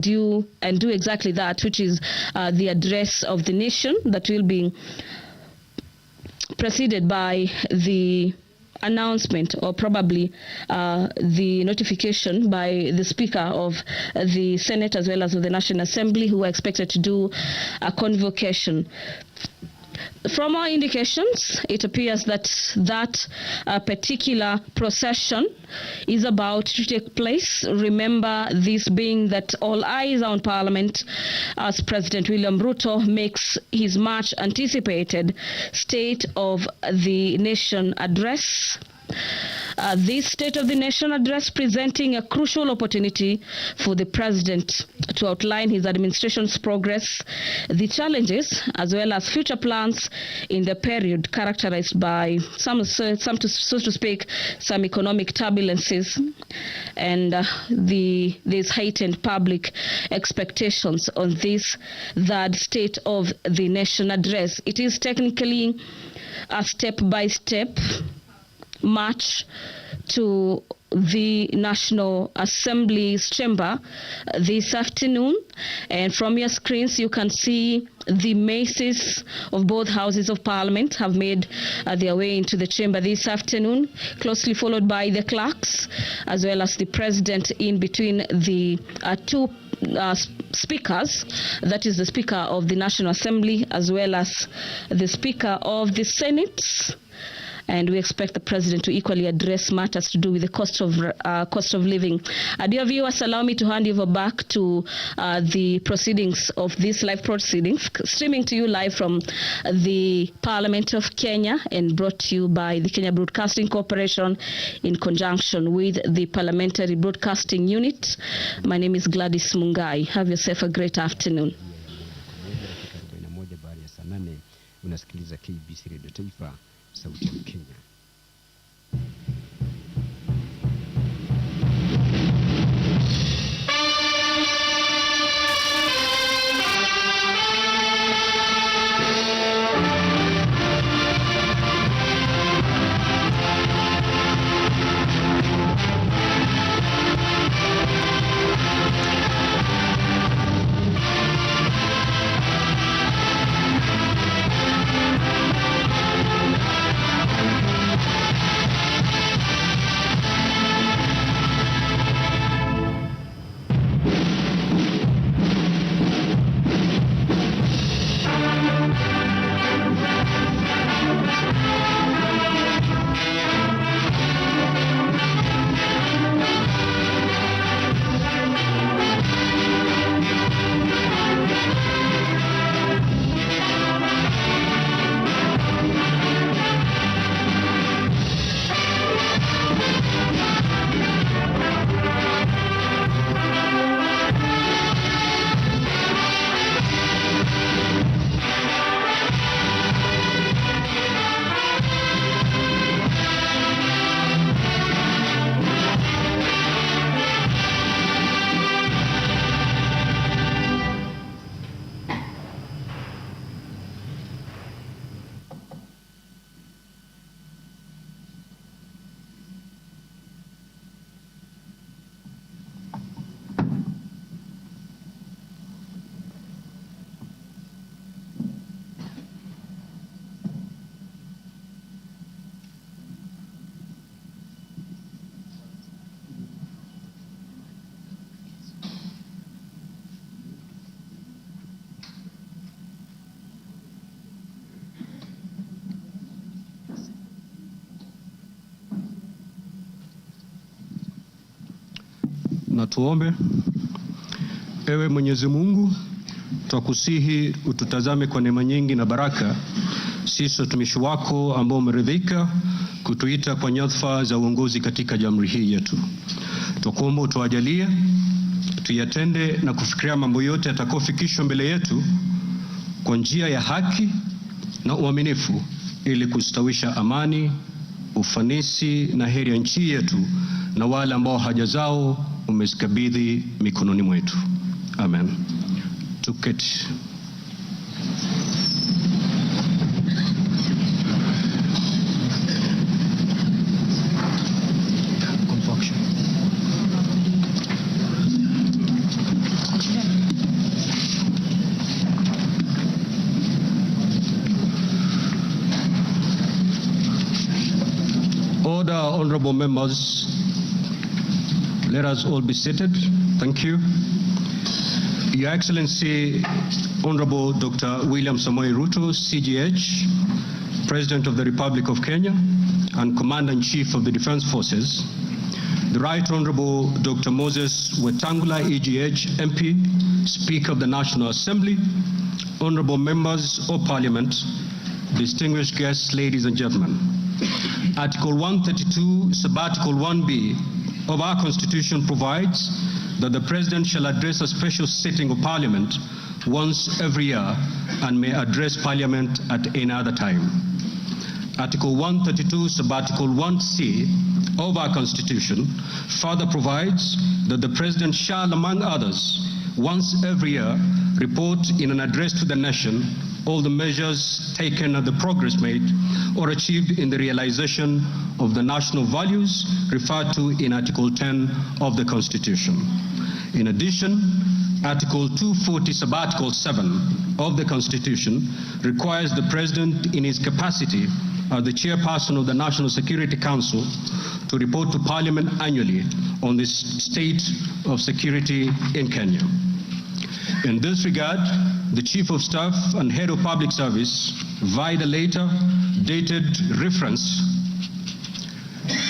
do exactly that, which is the address of the nation that will be preceded by the announcement, or probably the notification by the Speaker of the Senate as well as of the National Assembly, who are expected to do a convocation. From our indications, it appears that particular procession is about to take place. Remember, this being that all eyes are on Parliament as President William Ruto makes his much anticipated State of the Nation address. This State of the Nation address presenting a crucial opportunity for the President to outline his administration's progress, the challenges, as well as future plans in the period characterized by some so to speak, some economic turbulences, and these heightened public expectations on this third State of the Nation address. It is technically a step-by-step march to the National Assembly's chamber this afternoon, and from your screens you can see the maces of both houses of Parliament have made their way into the chamber this afternoon, closely followed by the clerks as well as the President in between the two speakers, that is the Speaker of the National Assembly as well as the Speaker of the Senate. And we expect the President to equally address matters to do with the cost of living. Dear viewers, allow me to hand you over back to the proceedings of these live proceedings, streaming to you live from the Parliament of Kenya and brought to you by the Kenya Broadcasting Corporation in conjunction with the Parliamentary Broadcasting Unit. My name is Gladys Mungai. Have yourself a great afternoon. Unasikiliza KBC Radio Taifa, sauti ya Kenya. Na tuombe. Ewe Mwenyezi Mungu, twakusihi ututazame kwa neema nyingi na baraka sisi watumishi wako ambao umeridhika kutuita kwa nyadhifa za uongozi katika jamhuri hii yetu. Tukuomba utuajalie tuyatende na kufikiria mambo yote yatakayofikishwa mbele yetu kwa njia ya haki na uaminifu, ili kustawisha amani, ufanisi na heri ya nchi yetu na wale ambao haja zao umezikabidhi mikononi mwetu. Amen. Tuketi. Honorable members, let us all be seated. Thank you. Your Excellency, Honorable Dr. William Samoei Ruto, CGH, President of the Republic of Kenya and Commander-in-Chief of the Defense Forces, the Right Honorable Dr. Moses Wetangula, EGH, MP, Speaker of the National Assembly, Honorable Members of Parliament, distinguished guests, ladies and gentlemen. Article 132, Subarticle 1B of our Constitution provides that the President shall address a special sitting of Parliament once every year and may address Parliament at any other time. Article 132, Subarticle 1C of our Constitution further provides that the President shall, among others, once every year, report in an address to the nation all the measures taken and the progress made or achieved in the realization of the national values referred to in Article 10 of the Constitution. In addition, Article 240, Subarticle 7 of the Constitution requires the President in his capacity as the chairperson of the National Security Council to report to Parliament annually on the state of security in Kenya. In this regard, the Chief of Staff and Head of Public Service, via the letter dated reference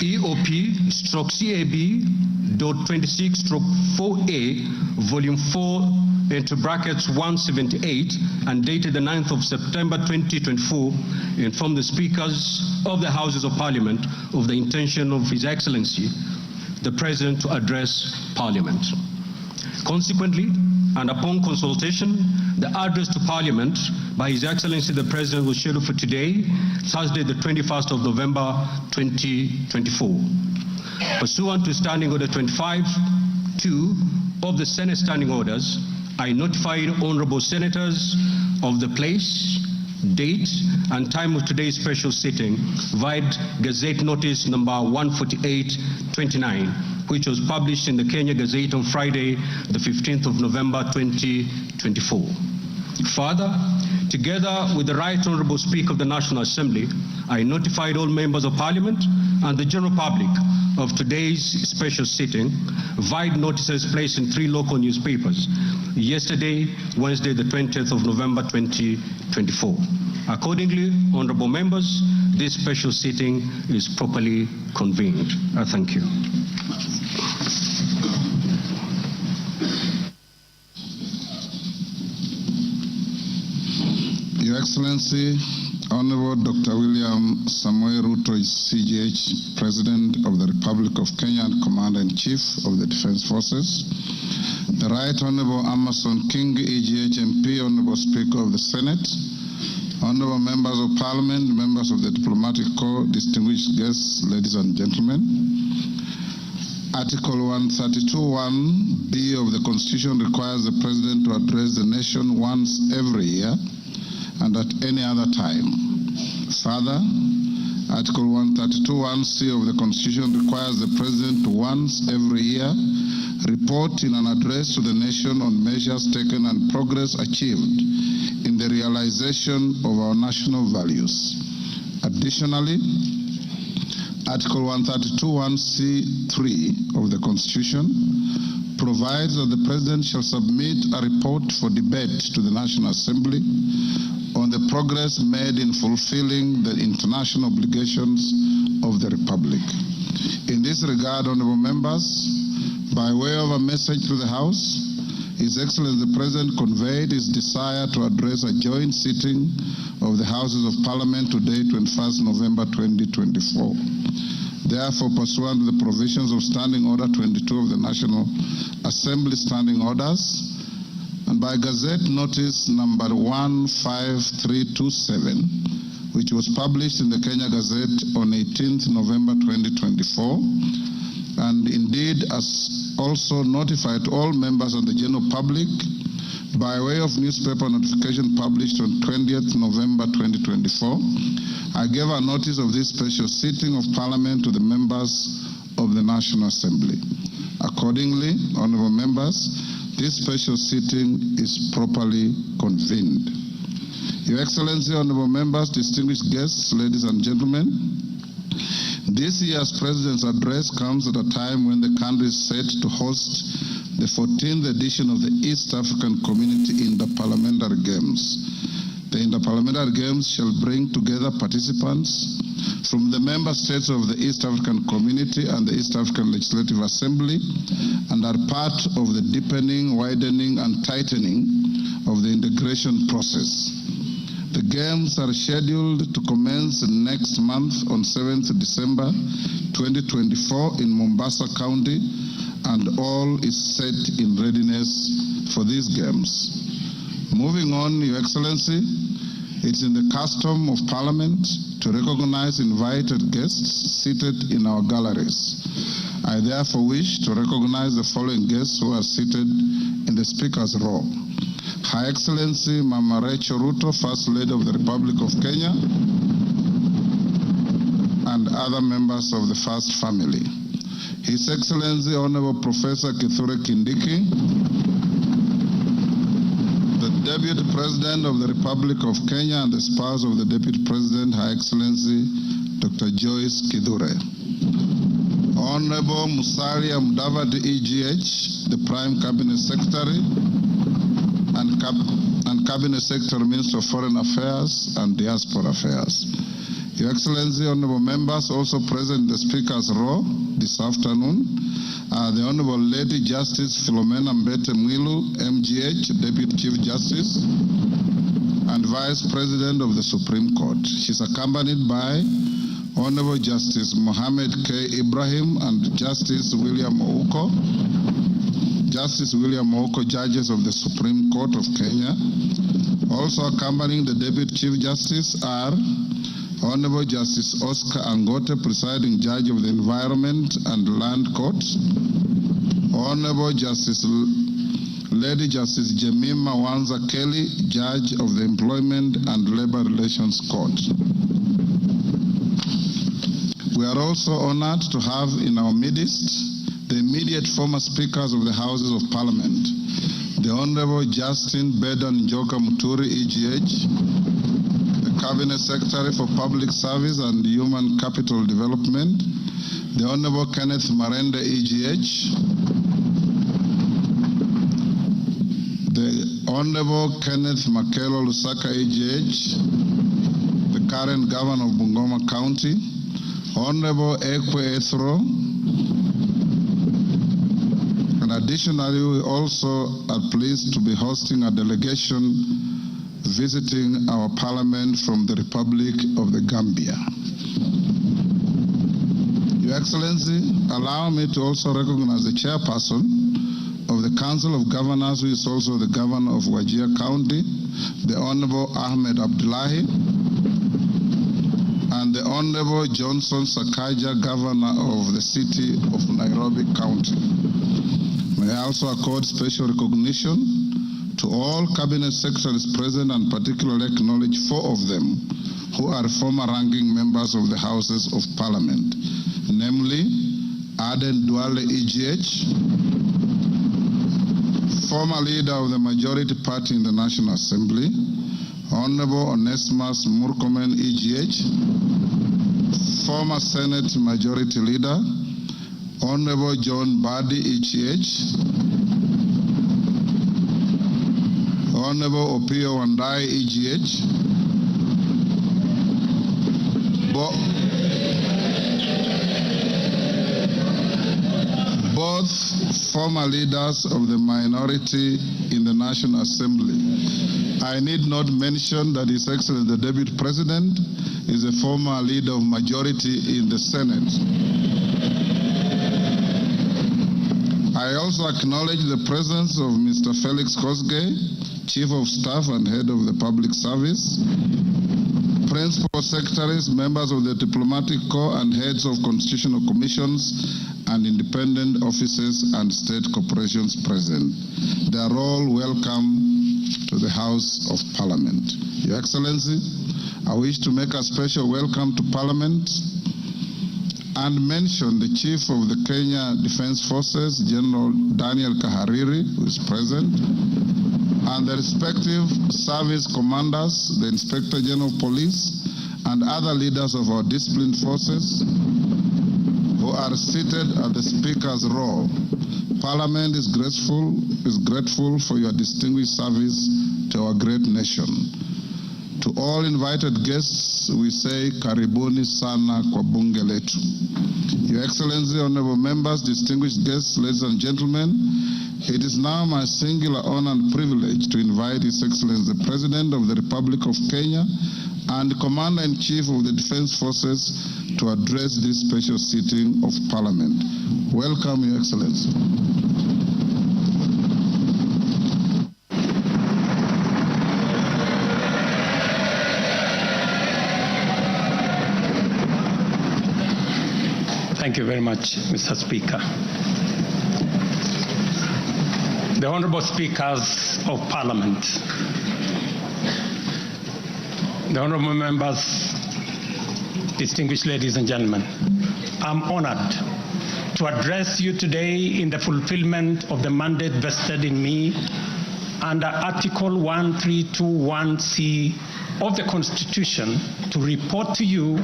EOP/CAB.26/4A, Volume 4, into brackets 178, and dated the 9th of September 2024, informed the Speakers of the Houses of Parliament of the intention of His Excellency, the President, to address Parliament. Consequently, and upon consultation, the address to Parliament by His Excellency the President was scheduled for today, Thursday the 21st of November 2024. Pursuant to Standing Order 25(2) of the Senate Standing Orders, I notified honorable senators of the place, date, and time of today's special sitting via Gazette Notice number 148/29, which was published in the Kenya Gazette on Friday, the 15th of November 2024. Further, together with the Right Honorable Speaker of the National Assembly, I notified all members of Parliament and the general public of today's special sitting via notices placed in 3 local newspapers yesterday, Wednesday, the 20th of November 2024. Accordingly, honorable members, this special sitting is properly convened. I thank you. Your Excellency, Honorable Dr. William Samoei Ruto is CGH, President of the Republic of Kenya and Commander-in-Chief of the Defense Forces. The Right Honorable Amason King, EGH MP, Honorable Speaker of the Senate, Honorable Members of Parliament, members of the Diplomatic Corps, distinguished guests, ladies and gentlemen. Article 132(1)(b) of the Constitution requires the President to address the nation once every year and at any other time. Further, Article 132(1)(c) of the Constitution requires the President to once every year report in an address to the nation on measures taken and progress achieved in the realization of our national values. Additionally, Article 132(1)(c)(3) of the Constitution provides that the President shall submit a report for debate to the National Assembly on the progress made in fulfilling the international obligations of the Republic. In this regard, honorable members, by way of a message to the House, His Excellency the President conveyed his desire to address a joint sitting of the Houses of Parliament today, 21st November 2024. Therefore, pursuant to the provisions of Standing Order 22 of the National Assembly Standing Orders, and by Gazette Notice number 15327, which was published in the Kenya Gazette on 18th November 2024, and indeed as also notified all members of the general public by way of newspaper notification published on 20th November 2024, I gave a notice of this special sitting of Parliament to the members of the National Assembly. Accordingly, honorable members, this special sitting is properly convened. Your Excellency, honorable members, distinguished guests, ladies and gentlemen, This year's President's address comes at a time when the country is set to host the 14th edition of the East African Community Interparliamentary Games. The Interparliamentary Games shall bring together participants from the member states of the East African Community and the East African Legislative Assembly, and are part of the deepening, widening, and tightening of the integration process. The Games are scheduled to commence next month on 7th December 2024 in Mombasa County, and all is set in readiness for these Games. Moving on, Your Excellency, it's in the custom of Parliament to recognize invited guests seated in our galleries. I therefore wish to recognize the following guests who are seated in the Speaker's row. Her Excellency Mama Rachel Ruto, First Lady of the Republic of Kenya, and other members of the First Family. His Excellency Honorable Professor Kithure Kindiki, the Deputy President of the Republic of Kenya and the spouse of the Deputy President, Her Excellency Dr. Joyce Kithure. Honorable Musalia Mudavadi EGH, the Prime Cabinet Secretary and Cabinet Secretary, Minister of Foreign Affairs and Diaspora Affairs. Your Excellency, honorable members, also present in the Speaker's row this afternoon are the Honorable Lady Justice Philomena Mbete Mwilu, MGH, Deputy Chief Justice and Vice President of the Supreme Court. She's accompanied by Honorable Justice Mohammed K. Ibrahim and Justice William Ouko. Justice William Ouko, judges of the Supreme Court of Kenya. Also accompanying the Deputy Chief Justice are Honorable Justice Oscar Angote, presiding judge of the Environment and Land Court. Honorable Justice Lady Justice Jemima Wanza Kelly, judge of the Employment and Labor Relations Court. We are also honored to have in our midst the immediate former speakers of the Houses of Parliament, the Honorable Justin Bedan Njoka Muturi, EGH, the Cabinet Secretary for Public Service and Human Capital Development, the Honorable Kenneth Marende, EGH, the Honorable Kenneth Makelo Lusaka, EGH, the current Governor of Bungoma County, Honorable Ekwe Ethro. And additionally, we also are pleased to be hosting a delegation visiting our Parliament from the Republic of the Gambia. Your Excellency, allow me to also recognize the chairperson of the Council of Governors, who is also the Governor of Wajir County, the Honorable Ahmed Abdullahi, and the Honorable Johnson Sakaja, Governor of the City of Nairobi County. May I also accord special recognition to all Cabinet Secretaries present, and particularly acknowledge 4 of them who are former ranking members of the Houses of Parliament, namely Aden Duale, EGH, former leader of the majority party in the National Assembly, Honorable Onesimus Murkomen, EGH, former Senate Majority Leader, Honorable John Badi, EGH, Honorable Opio Wandai, EGH, both former leaders of the minority in the National Assembly. I need not mention that His Excellency the Deputy President is a former leader of majority in the Senate. I also acknowledge the presence of Mr. Felix Kosgei, Chief of Staff and Head of the Public Service, Principal Secretaries, members of the Diplomatic Corps, and heads of constitutional commissions and independent offices and state corporations present. They are all welcome to the House of Parliament. Your Excellency, I wish to make a special welcome to Parliament and mention the Chief of the Kenya Defence Forces, General Daniel Kahariri, who is present, and the respective service commanders, the Inspector General of Police, and other leaders of our disciplined forces, are seated at the Speaker's row. Parliament is grateful for your distinguished service to our great nation. To all invited guests, we say karibuni sana kwa bunge letu. Your Excellency, honorable members, distinguished guests, ladies and gentlemen, it is now my singular honor and privilege to invite His Excellency the President of the Republic of Kenya and Commander-in-Chief of the Defense Forces to address this special sitting of Parliament. Welcome, Your Excellency. Thank you very much, Mr. Speaker. The Honorable Speakers of Parliament, the Honorable Members, distinguished ladies and gentlemen, I'm honored to address you today in the fulfillment of the mandate vested in me under Article 1321C of the Constitution to report to you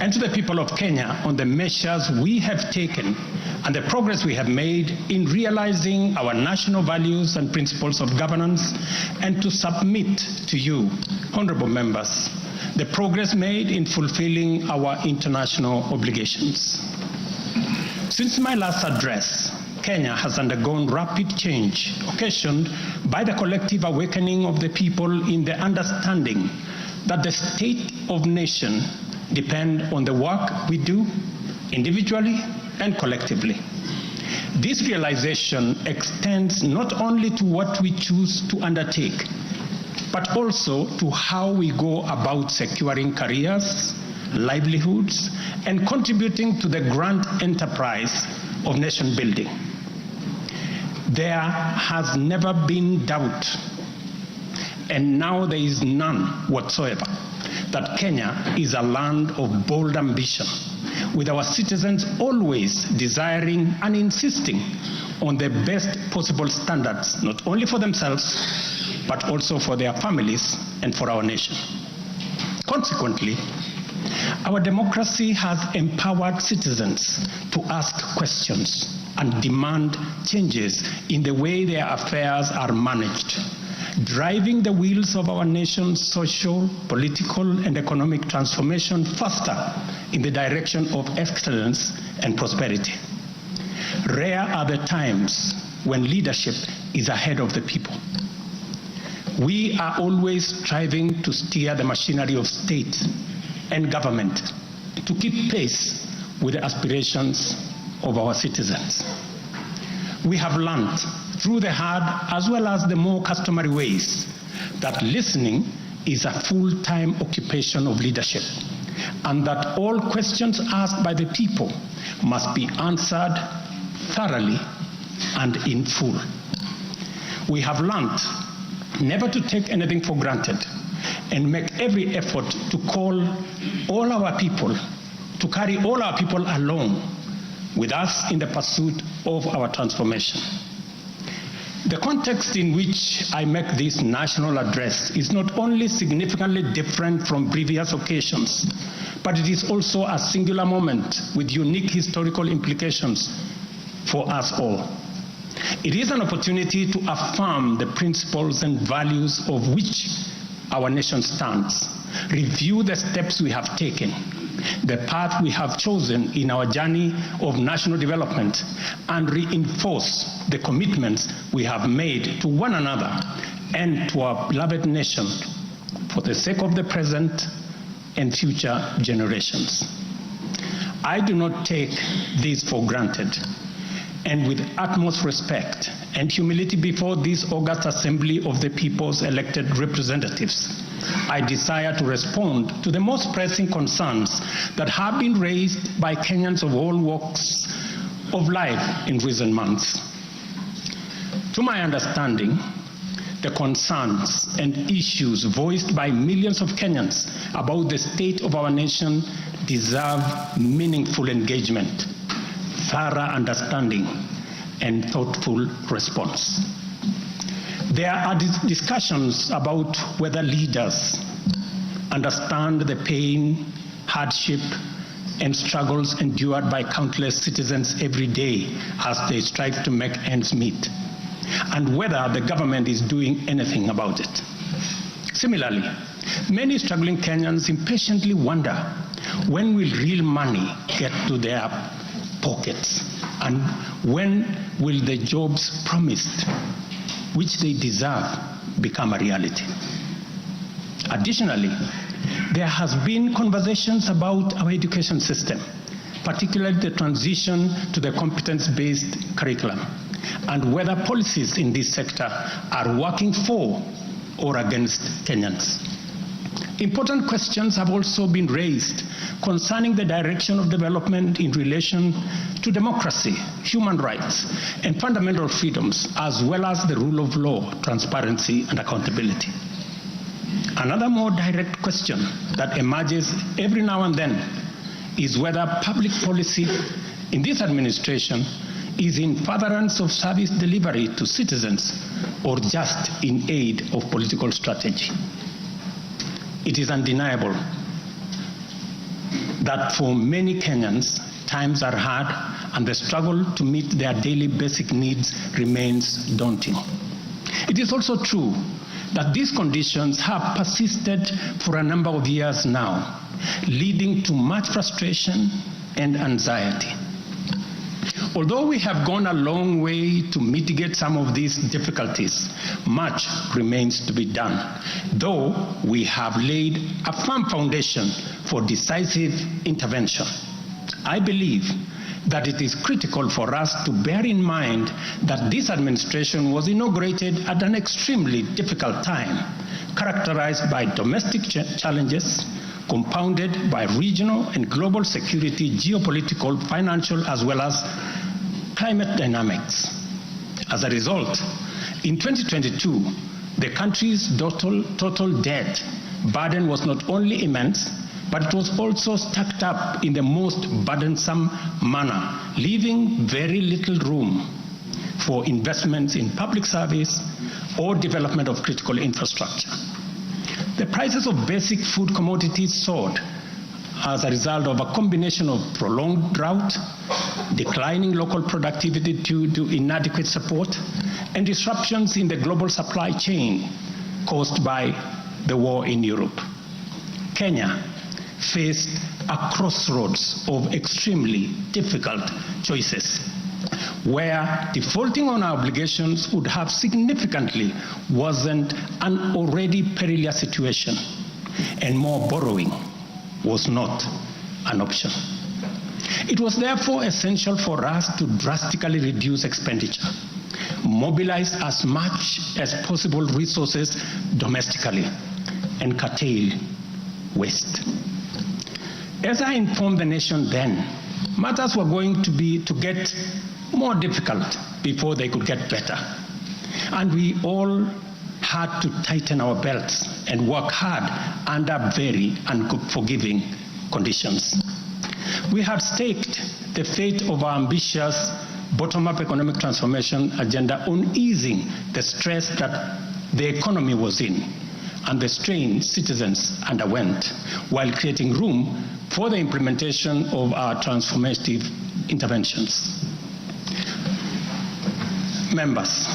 and to the people of Kenya on the measures we have taken and the progress we have made in realizing our national values and principles of governance, and to submit to you, honorable members, the progress made in fulfilling our international obligations. Since my last address, Kenya has undergone rapid change occasioned by the collective awakening of the people in the understanding that the state of nation depend on the work we do individually and collectively. This realization extends not only to what we choose to undertake, but also to how we go about securing careers, livelihoods, and contributing to the grand enterprise of nation building. There has never been doubt, and now there is none whatsoever, that Kenya is a land of bold ambition, with our citizens always desiring and insisting on the best possible standards, not only for themselves, but also for their families and for our nation. Consequently, our democracy has empowered citizens to ask questions and demand changes in the way their affairs are managed, driving the wheels of our nation's social, political, and economic transformation faster in the direction of excellence and prosperity. Rare are the times when leadership is ahead of the people. We are always striving to steer the machinery of state and government to keep pace with the aspirations of our citizens. We have learned through the hard as well as the more customary ways that listening is a full-time occupation of leadership, and that all questions asked by the people must be answered thoroughly and in full. We have learned never to take anything for granted and make every effort to carry all our people along with us in the pursuit of our transformation. The context in which I make this national address is not only significantly different from previous occasions, but it is also a singular moment with unique historical implications for us all. It is an opportunity to affirm the principles and values of which our nation stands, review the steps we have taken, the path we have chosen in our journey of national development, and reinforce the commitments we have made to one another and to our beloved nation for the sake of the present and future generations. I do not take this for granted, and with utmost respect and humility before this august assembly of the people's elected representatives, I desire to respond to the most pressing concerns that have been raised by Kenyans of all walks of life in recent months. To my understanding, the concerns and issues voiced by millions of Kenyans about the state of our nation deserve meaningful engagement, thorough understanding, and thoughtful response. There are discussions about whether leaders understand the pain, hardship, and struggles endured by countless citizens every day as they strive to make ends meet, and whether the government is doing anything about it. Similarly, many struggling Kenyans impatiently wonder, when will real money get to their pockets, and when will the jobs promised, which they deserve, become a reality? Additionally, there has been conversations about our education system, particularly the transition to the competence-based curriculum, and whether policies in this sector are working for or against Kenyans. Important questions have also been raised concerning the direction of development in relation to democracy, human rights, and fundamental freedoms, as well as the rule of law, transparency, and accountability. Another more direct question that emerges every now and then is whether public policy in this administration is in furtherance of service delivery to citizens or just in aid of political strategy. It is undeniable that for many Kenyans, times are hard and the struggle to meet their daily basic needs remains daunting. It is also true that these conditions have persisted for a number of years now, leading to much frustration and anxiety. Although we have gone a long way to mitigate some of these difficulties, much remains to be done, though we have laid a firm foundation for decisive intervention. I believe that it is critical for us to bear in mind that this administration was inaugurated at an extremely difficult time, characterized by domestic challenges, compounded by regional and global security, geopolitical, financial, as well as climate dynamics. As a result, in 2022, the country's total debt burden was not only immense, but it was also stacked up in the most burdensome manner, leaving very little room for investments in public service or development of critical infrastructure. The prices of basic food commodities soared as a result of a combination of prolonged drought, declining local productivity due to inadequate support, and disruptions in the global supply chain caused by the war in Europe. Kenya faced a crossroads of extremely difficult choices, where defaulting on our obligations would have significantly worsened an already perilous situation, and more borrowing was not an option. It was therefore essential for us to drastically reduce expenditure, mobilize as much as possible resources domestically, and curtail waste. As I informed the nation then, matters were going to get more difficult before they could get better. And we all had to tighten our belts and work hard under very unforgiving conditions. We had staked the fate of our ambitious bottom-up economic transformation agenda on easing the stress that the economy was in and the strain citizens underwent, while creating room for the implementation of our transformative interventions. Members,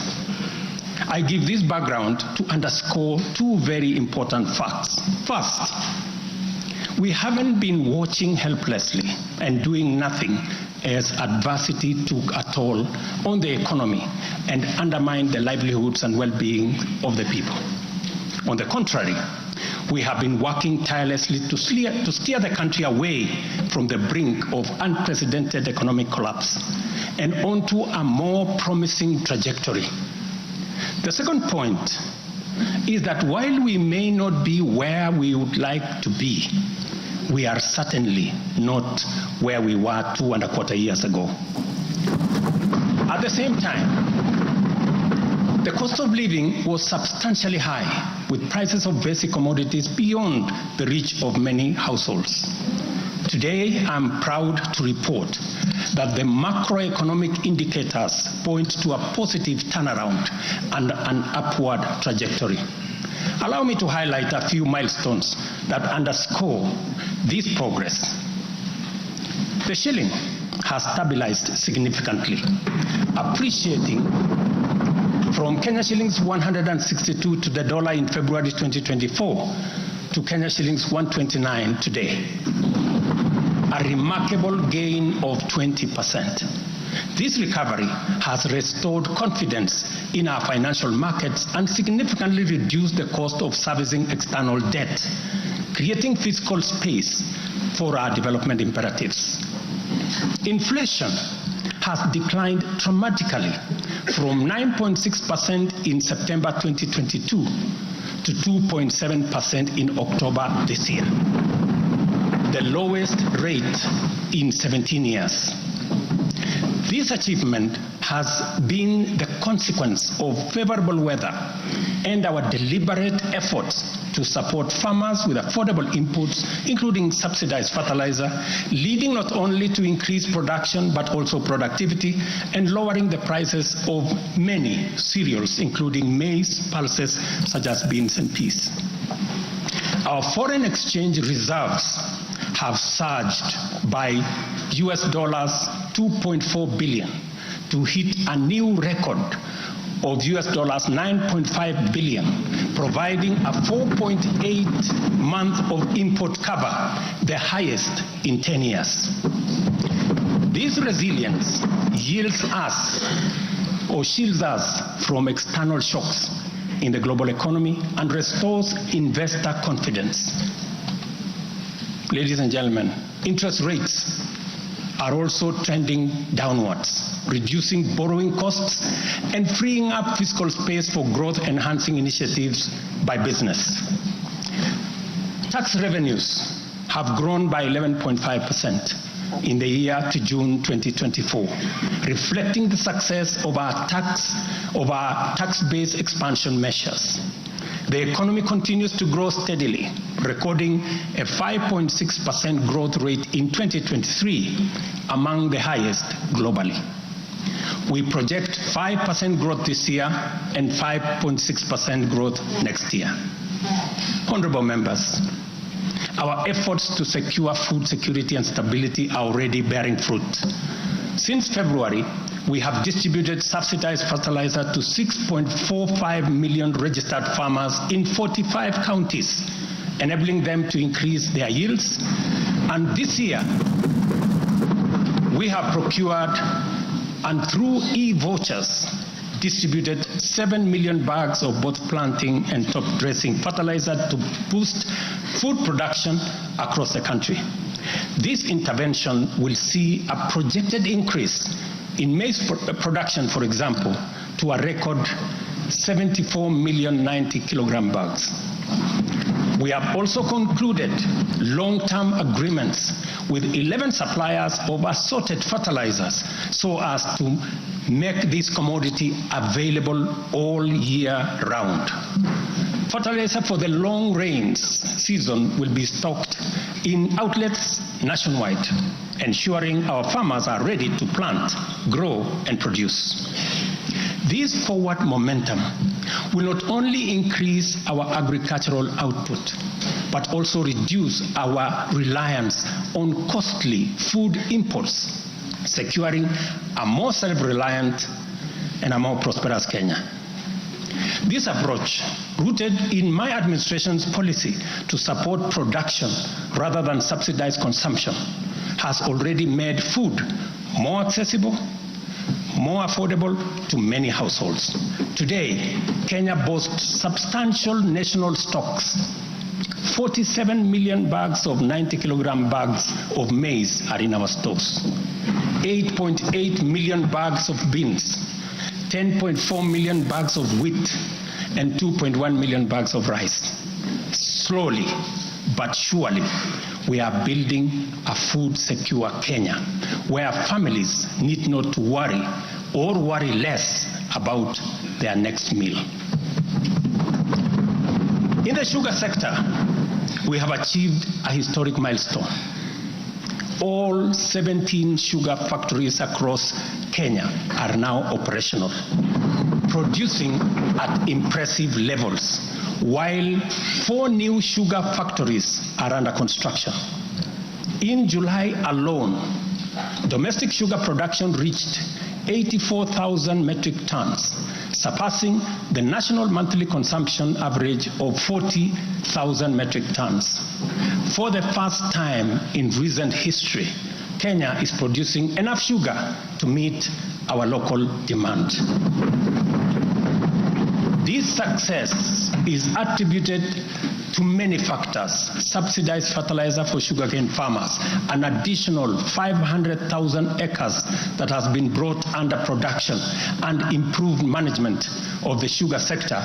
I give this background to underscore two very important facts. First, we haven't been watching helplessly and doing nothing as adversity took a toll on the economy and undermined the livelihoods and well-being of the people. On the contrary, we have been working tirelessly to steer the country away from the brink of unprecedented economic collapse and onto a more promising trajectory. The second point is that while we may not be where we would like to be, we are certainly not where we were 2.25 years ago. At the same time, the cost of living was substantially high, with prices of basic commodities beyond the reach of many households. Today, I'm proud to report that the macroeconomic indicators point to a positive turnaround and an upward trajectory. Allow me to highlight a few milestones that underscore this progress. The shilling has stabilized significantly, appreciating from Kenya shillings 162 to the dollar in February 2024 to Kenya shillings 129 today, a remarkable gain of 20%. This recovery has restored confidence in our financial markets and significantly reduced the cost of servicing external debt, creating fiscal space for our development imperatives. Inflation has declined dramatically from 9.6% in September 2022 to 2.7% in October this year, the lowest rate in 17 years. This achievement has been the consequence of favorable weather and our deliberate efforts to support farmers with affordable inputs, including subsidized fertilizer, leading not only to increased production but also productivity and lowering the prices of many cereals, including maize, pulses such as beans and peas. Our foreign exchange reserves have surged by US dollars 2.4 billion to hit a new record of US dollars 9.5 billion, providing a 4.8 month of import cover, the highest in 10 years. This resilience shields us from external shocks in the global economy and restores investor confidence. Ladies and gentlemen, interest rates are also trending downwards, reducing borrowing costs and freeing up fiscal space for growth-enhancing initiatives by business. Tax revenues have grown by 11.5% in the year to June 2024, reflecting the success of our tax-based expansion measures. The economy continues to grow steadily, recording a 5.6% growth rate in 2023, among the highest globally. We project 5% growth this year and 5.6% growth next year. Honorable members, our efforts to secure food security and stability are already bearing fruit. Since February, we have distributed subsidized fertilizer to 6.45 million registered farmers in 45 counties, enabling them to increase their yields. And this year, we have procured and through e-vouchers distributed 7 million bags of both planting and top dressing fertilizer to boost food production across the country. This intervention will see a projected increase in maize production, for example, to a record 74 million 90 kilogram bags. We have also concluded long-term agreements with 11 suppliers of assorted fertilizers so as to make this commodity available all year round. Fertilizer for the long rains season will be stocked in outlets nationwide, ensuring our farmers are ready to plant, grow, and produce. This forward momentum will not only increase our agricultural output, but also reduce our reliance on costly food imports, securing a more self-reliant and a more prosperous Kenya. This approach, rooted in my administration's policy to support production rather than subsidize consumption, has already made food more accessible, more affordable to many households. Today, Kenya boasts substantial national stocks. 47 million bags of 90 kilogram bags of maize are in our stores. 8.8 million bags of beans, 10.4 million bags of wheat, and 2.1 million bags of rice. Slowly but surely, we are building a food-secure Kenya, where families need not to worry or worry less about their next meal. In the sugar sector, we have achieved a historic milestone. All 17 sugar factories across Kenya are now operational, producing at impressive levels, while 4 new sugar factories are under construction. In July alone, domestic sugar production reached 84,000 metric tons, surpassing the national monthly consumption average of 40,000 metric tons. For the first time in recent history, Kenya is producing enough sugar to meet our local demand. This success is attributed to many factors: subsidized fertilizer for sugarcane farmers, an additional 500,000 acres that has been brought under production, and improved management of the sugar sector,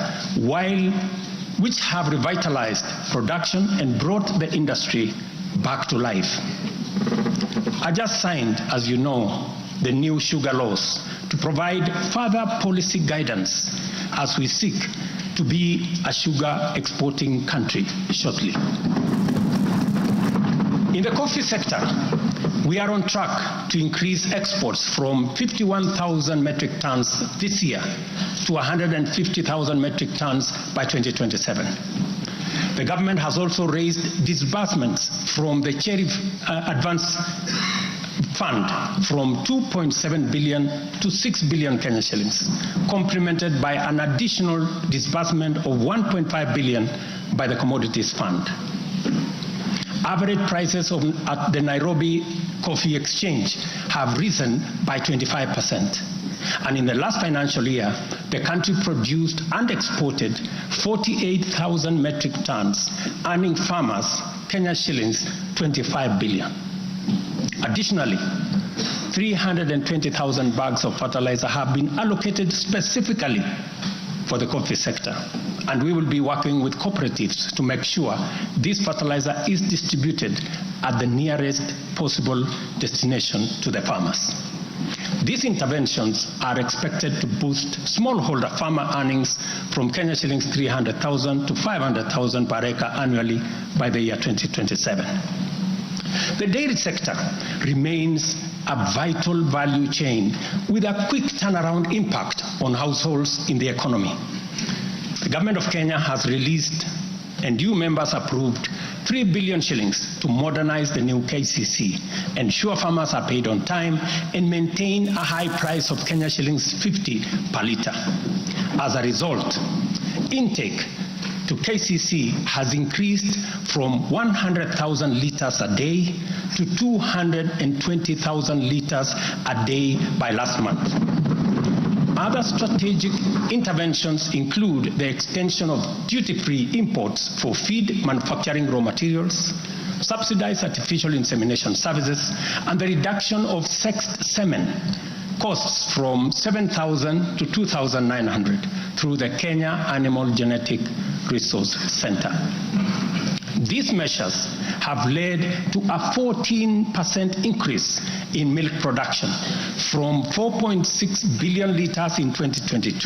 which have revitalized production and brought the industry back to life. I just signed, as you know, the new sugar laws to provide further policy guidance as we seek to be a sugar exporting country shortly. In the coffee sector, we are on track to increase exports from 51,000 metric tons this year to 150,000 metric tons by 2027. The government has also raised disbursements from the Cherry Advance Fund from 2.7 billion to 6 billion Kenya shillings, complemented by an additional disbursement of 1.5 billion by the Commodities Fund. Average prices at the Nairobi Coffee Exchange have risen by 25%. And in the last financial year, the country produced and exported 48,000 metric tons, earning farmers Kenya shillings 25 billion. Additionally, 320,000 bags of fertilizer have been allocated specifically for the coffee sector, and we will be working with cooperatives to make sure this fertilizer is distributed at the nearest possible destination to the farmers. These interventions are expected to boost smallholder farmer earnings from Kenya shillings 300,000 to 500,000 per acre annually by the year 2027. The dairy sector remains a vital value chain with a quick turnaround impact on households in the economy. The government of Kenya has released and you members approved 3 billion shillings to modernize the new KCC, ensure farmers are paid on time, and maintain a high price of Kenya shillings 50 per litre. As a result, intake to KCC has increased from 100,000 litres a day to 220,000 litres a day by last month. Other strategic interventions include the extension of duty-free imports for feed manufacturing raw materials, subsidized artificial insemination services, and the reduction of sexed semen costs from 7,000 to 2,900 through the Kenya Animal Genetic Resource Center. These measures have led to a 14% increase in milk production from 4.6 billion litres in 2022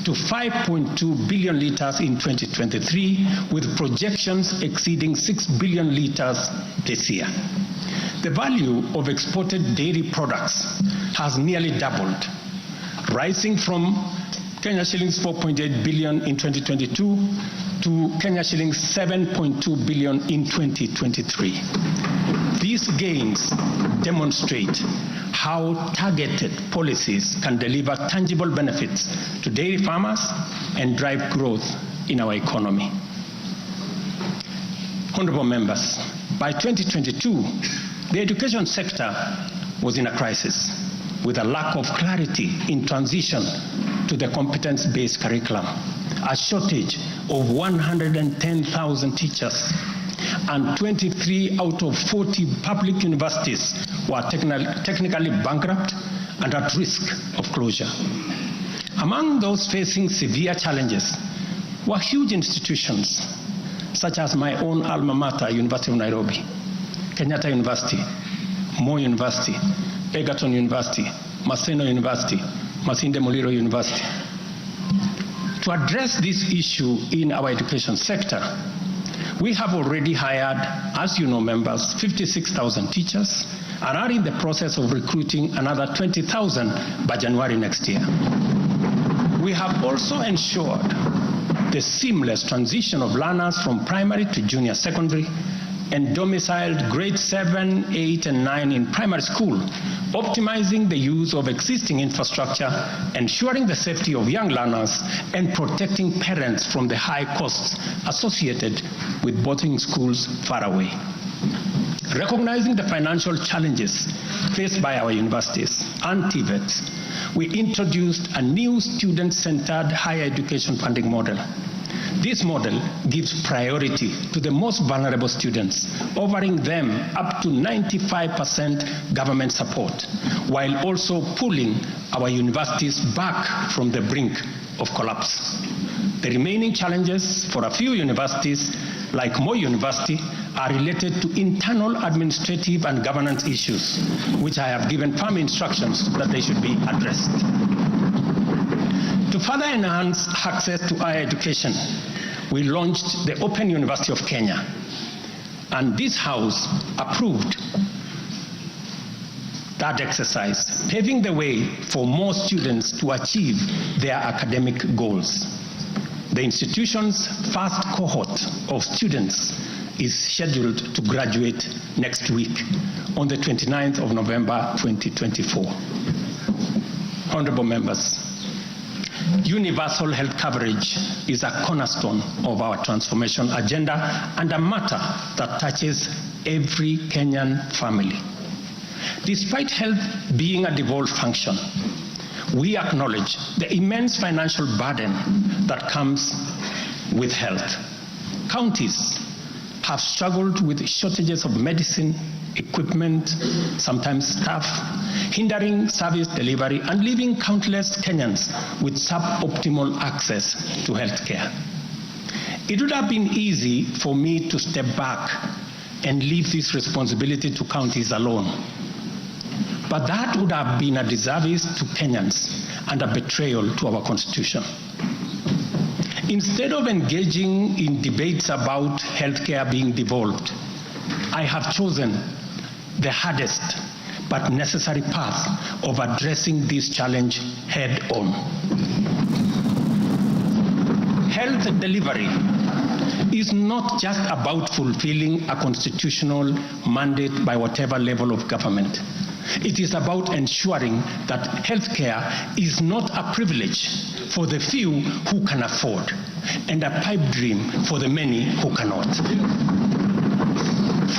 to 5.2 billion litres in 2023, with projections exceeding 6 billion litres this year. The value of exported dairy products has nearly doubled, rising from Kenya shillings 4.8 billion in 2022 to Kenya shillings 7.2 billion in 2023. These gains demonstrate how targeted policies can deliver tangible benefits to dairy farmers and drive growth in our economy. Honorable members, by 2022, the education sector was in a crisis with a lack of clarity in transition to the competence-based curriculum, a shortage of 110,000 teachers, and 23 out of 40 public universities were technically bankrupt and at risk of closure. Among those facing severe challenges were huge institutions such as my own alma mater, University of Nairobi, Kenyatta University, Moi University, Egerton University, Maseno University, Masinde Muliro University. To address this issue in our education sector, we have already hired, as you know, members, 56,000 teachers and are in the process of recruiting another 20,000 by January next year. We have also ensured the seamless transition of learners from primary to junior secondary and domiciled grade 7, 8, and 9 in primary school, optimizing the use of existing infrastructure, ensuring the safety of young learners, and protecting parents from the high costs associated with boarding schools far away. Recognizing the financial challenges faced by our universities and TVETs, we introduced a new student-centered higher education funding model. This model gives priority to the most vulnerable students, offering them up to 95% government support, while also pulling our universities back from the brink of collapse. The remaining challenges for a few universities, like Moi University, are related to internal administrative and governance issues, which I have given firm instructions that they should be addressed. To further enhance access to higher education, we launched the Open University of Kenya, and this House approved that exercise, paving the way for more students to achieve their academic goals. The institution's first cohort of students is scheduled to graduate next week on the 29th of November 2024. Honorable members, universal health coverage is a cornerstone of our transformation agenda and a matter that touches every Kenyan family. Despite health being a devolved function, we acknowledge the immense financial burden that comes with health. Counties have struggled with shortages of medicine, equipment, sometimes staff, hindering service delivery and leaving countless Kenyans with suboptimal access to health care. It would have been easy for me to step back and leave this responsibility to counties alone. But that would have been a disservice to Kenyans and a betrayal to our Constitution. Instead of engaging in debates about healthcare being devolved, I have chosen the hardest but necessary path of addressing this challenge head on. Health delivery is not just about fulfilling a constitutional mandate by whatever level of government. It is about ensuring that healthcare is not a privilege for the few who can afford and a pipe dream for the many who cannot.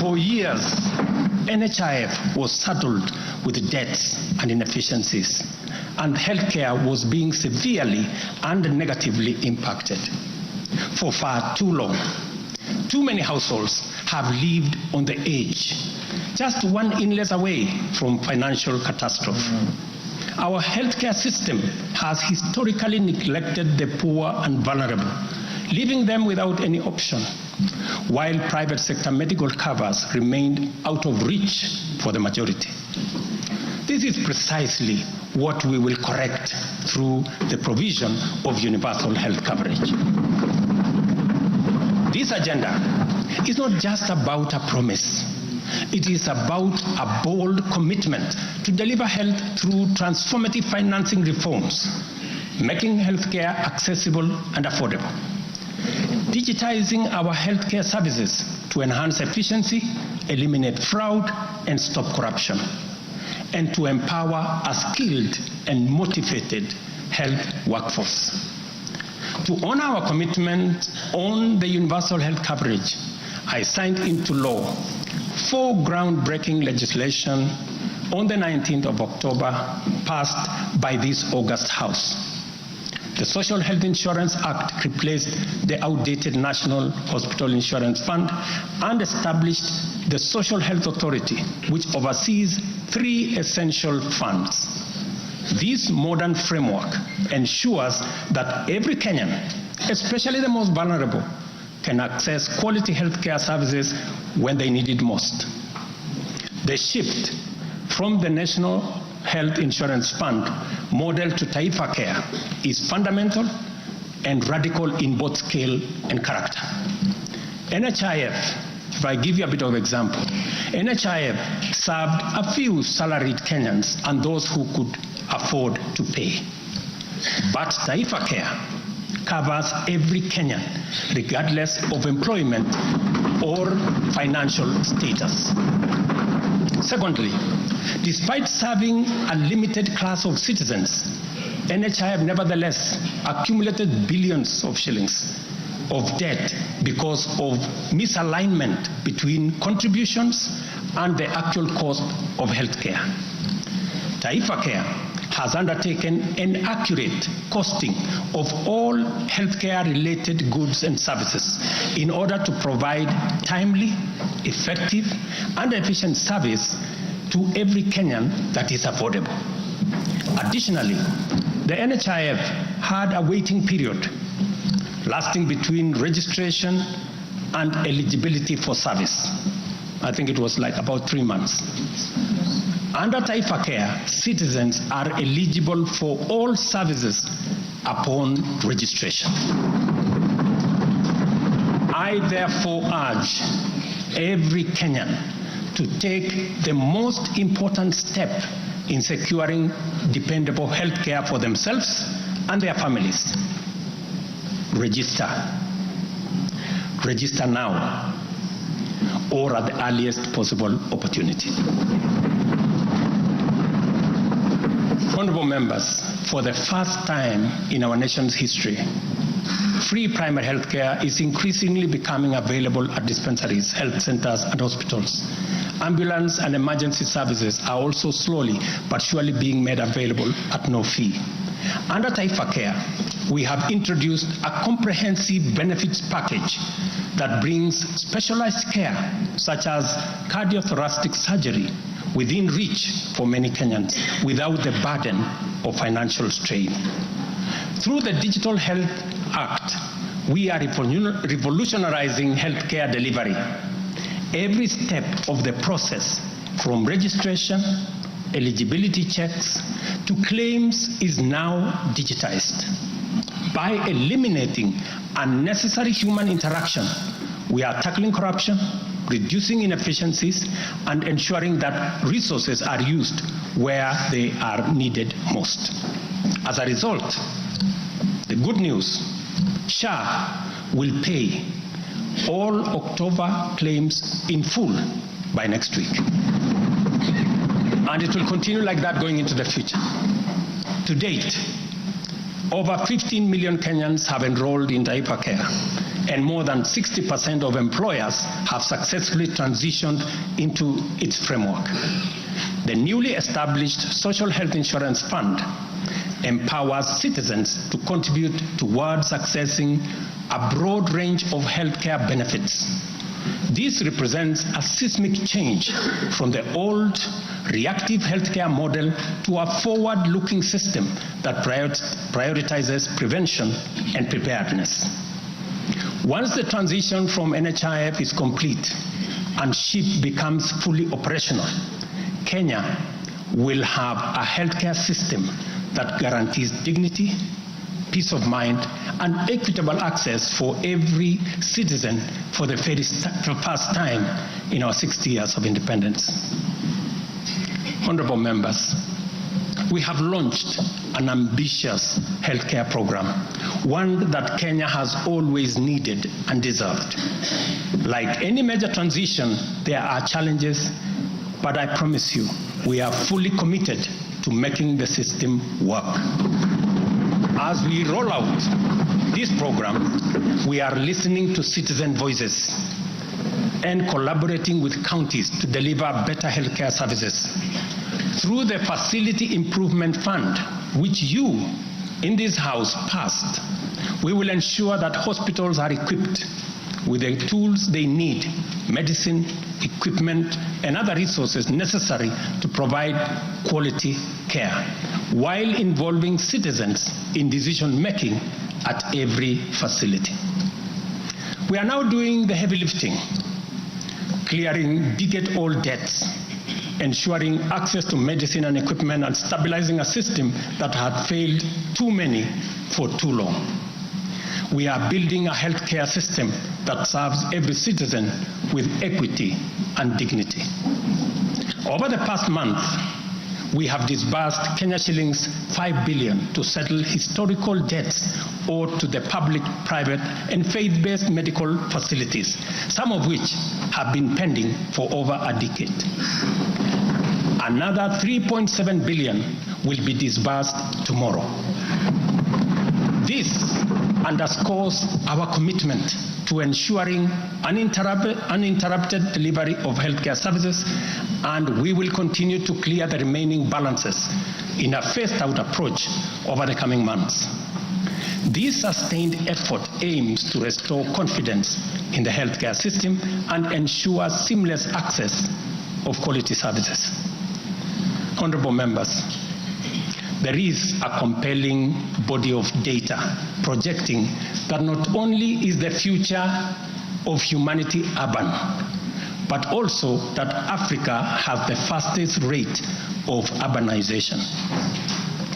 For years, NHIF was saddled with debts and inefficiencies, and healthcare was being severely and negatively impacted. For far too long, too many households have lived on the edge, just one illness away from financial catastrophe. Our healthcare system has historically neglected the poor and vulnerable, leaving them without any option, while private sector medical covers remained out of reach for the majority. This is precisely what we will correct through the provision of universal health coverage. This agenda is not just about a promise. It is about a bold commitment to deliver health through transformative financing reforms, making healthcare accessible and affordable, digitizing our healthcare services to enhance efficiency, eliminate fraud, and stop corruption, and to empower a skilled and motivated health workforce. To honor our commitment on the universal health coverage, I signed into law 4 groundbreaking legislation on the 19th of October passed by this August House. The Social Health Insurance Act replaced the outdated National Hospital Insurance Fund and established the Social Health Authority, which oversees 3 essential funds. This modern framework ensures that every Kenyan, especially the most vulnerable, can access quality healthcare services when they need it most. The shift from the National Health Insurance Fund model to Taifa Care is fundamental and radical in both scale and character. NHIF, if I give you a bit of example, NHIF served a few salaried Kenyans and those who could afford to pay. But Taifa Care covers every Kenyan, regardless of employment or financial status. Secondly, despite serving a limited class of citizens, NHIF nevertheless accumulated billions of shillings of debt because of misalignment between contributions and the actual cost of healthcare. Taifa Care has undertaken an accurate costing of all healthcare-related goods and services in order to provide timely, effective, and efficient service to every Kenyan that is affordable. Additionally, the NHIF had a waiting period lasting between registration and eligibility for service. I think it was like about 3 months. Under Taifa Care, citizens are eligible for all services upon registration. I therefore urge every Kenyan to take the most important step in securing dependable health care for themselves and their families. Register. Register now or at the earliest possible opportunity. Honorable members, for the first time in our nation's history, free primary health care is increasingly becoming available at dispensaries, health centers, and hospitals. Ambulance and emergency services are also slowly but surely being made available at no fee. Under Taifa Care, we have introduced a comprehensive benefits package that brings specialized care, such as cardiothoracic surgery, within reach for many Kenyans without the burden of financial strain. Through the Digital Health Act, we are revolutionizing healthcare delivery. Every step of the process, from registration, eligibility checks, to claims, is now digitized. By eliminating unnecessary human interaction, we are tackling corruption, reducing inefficiencies, and ensuring that resources are used where they are needed most. As a result, the good news, SHA will pay all October claims in full by next week. And it will continue like that going into the future. To date, over 15 million Kenyans have enrolled in Taifa Care, and more than 60% of employers have successfully transitioned into its framework. The newly established Social Health Insurance Fund empowers citizens to contribute towards accessing a broad range of healthcare benefits. This represents a seismic change from the old reactive healthcare model to a forward-looking system that prioritizes prevention and preparedness. Once the transition from NHIF is complete and SHIP becomes fully operational, Kenya will have a healthcare system that guarantees dignity, peace of mind, and equitable access for every citizen for the first time in our 60 years of independence. Honorable members, we have launched an ambitious healthcare program, one that Kenya has always needed and deserved. Like any major transition, there are challenges, but I promise you, we are fully committed to making the system work. As we roll out this program, we are listening to citizen voices and collaborating with counties to deliver better healthcare services. Through the Facility Improvement Fund, which you in this House passed, we will ensure that hospitals are equipped with the tools they need, medicine, equipment, and other resources necessary to provide quality care, while involving citizens in decision-making at every facility. We are now doing the heavy lifting, clearing decade-old debts, ensuring access to medicine and equipment, and stabilizing a system that had failed too many for too long. We are building a healthcare system that serves every citizen with equity and dignity. Over the past month, we have disbursed Kenya shillings 5 billion to settle historical debts owed to the public, private, and faith-based medical facilities, some of which have been pending for over a decade. Another 3.7 billion will be disbursed tomorrow. This underscores our commitment to ensuring uninterrupted delivery of healthcare services, and we will continue to clear the remaining balances in a phased-out approach over the coming months. This sustained effort aims to restore confidence in the healthcare system and ensure seamless access of quality services. Honorable members, there is a compelling body of data projecting that not only is the future of humanity urban, but also that Africa has the fastest rate of urbanization.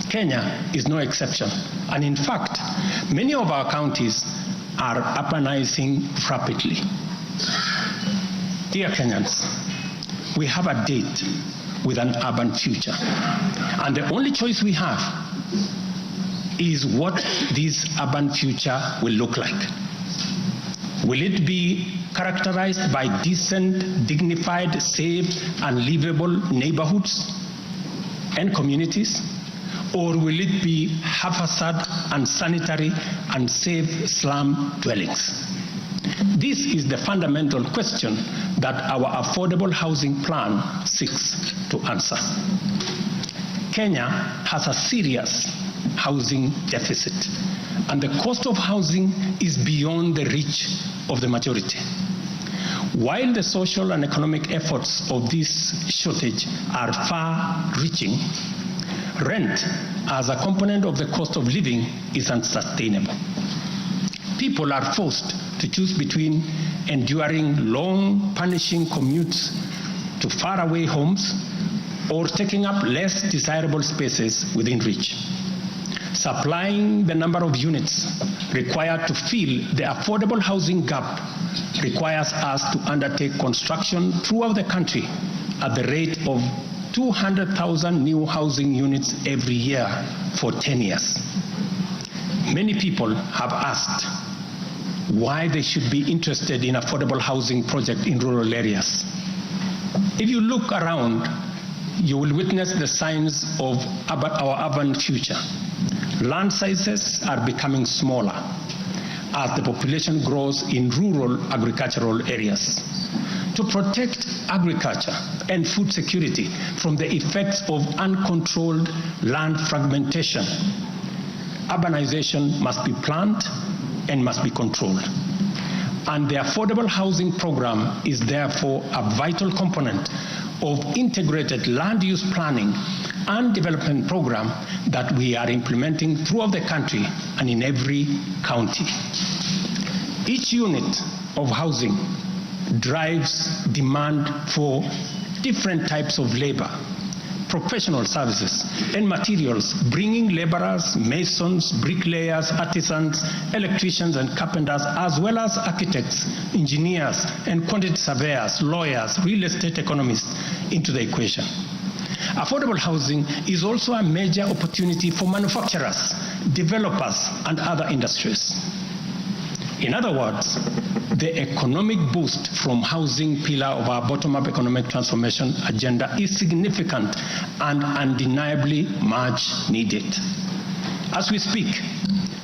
Kenya is no exception, and in fact, many of our counties are urbanizing rapidly. Dear Kenyans, we have a date with an urban future. And the only choice we have is what this urban future will look like. Will it be characterized by decent, dignified, safe, and livable neighborhoods and communities? Or will it be haphazard, unsanitary, unsafe slum dwellings? This is the fundamental question that our affordable housing plan seeks to answer. Kenya has a serious housing deficit, and the cost of housing is beyond the reach of the majority. While the social and economic efforts of this shortage are far-reaching, rent as a component of the cost of living is unsustainable. People are forced to choose between enduring long, punishing commutes to faraway homes or taking up less desirable spaces within reach. Supplying the number of units required to fill the affordable housing gap requires us to undertake construction throughout the country at the rate of 200,000 new housing units every year for 10 years. Many people have asked why they should be interested in affordable housing project in rural areas. If you look around, you will witness the signs of our urban future. Land sizes are becoming smaller as the population grows in rural agricultural areas. To protect agriculture and food security from the effects of uncontrolled land fragmentation, urbanization must be planned and must be controlled. And the affordable housing program is therefore a vital component of integrated land use planning and development program that we are implementing throughout the country and in every county. Each unit of housing drives demand for different types of labor, professional services, and materials, bringing laborers, masons, bricklayers, artisans, electricians, and carpenters, as well as architects, engineers, and quantity surveyors, lawyers, real estate economists into the equation. Affordable housing is also a major opportunity for manufacturers, developers, and other industries. In other words, the economic boost from housing pillar of our bottom-up economic transformation agenda is significant and undeniably much needed. As we speak,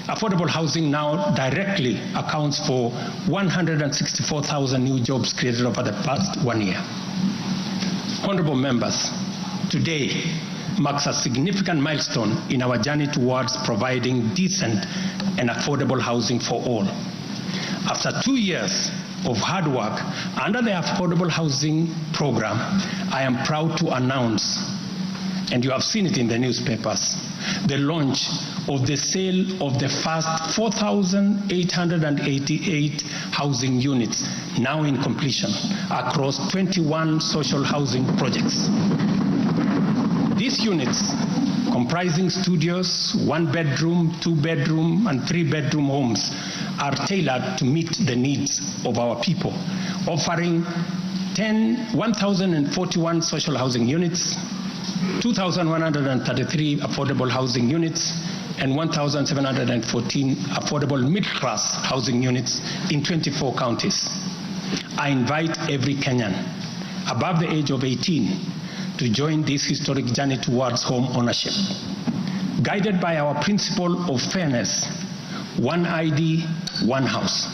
affordable housing now directly accounts for 164,000 new jobs created over the past 1 year. Honorable members, today marks a significant milestone in our journey towards providing decent and affordable housing for all. After 2 years of hard work under the Affordable Housing Program, I am proud to announce, and you have seen it in the newspapers, the launch of the sale of the first 4,888 housing units, now in completion, across 21 social housing projects. These units, comprising studios, 1-bedroom, 2-bedroom, and 3-bedroom homes, are tailored to meet the needs of our people, offering 1,041 social housing units, 2,133 affordable housing units, and 1,714 affordable middle-class housing units in 24 counties. I invite every Kenyan above the age of 18 to join this historic journey towards home ownership. Guided by our principle of fairness, one ID, one house,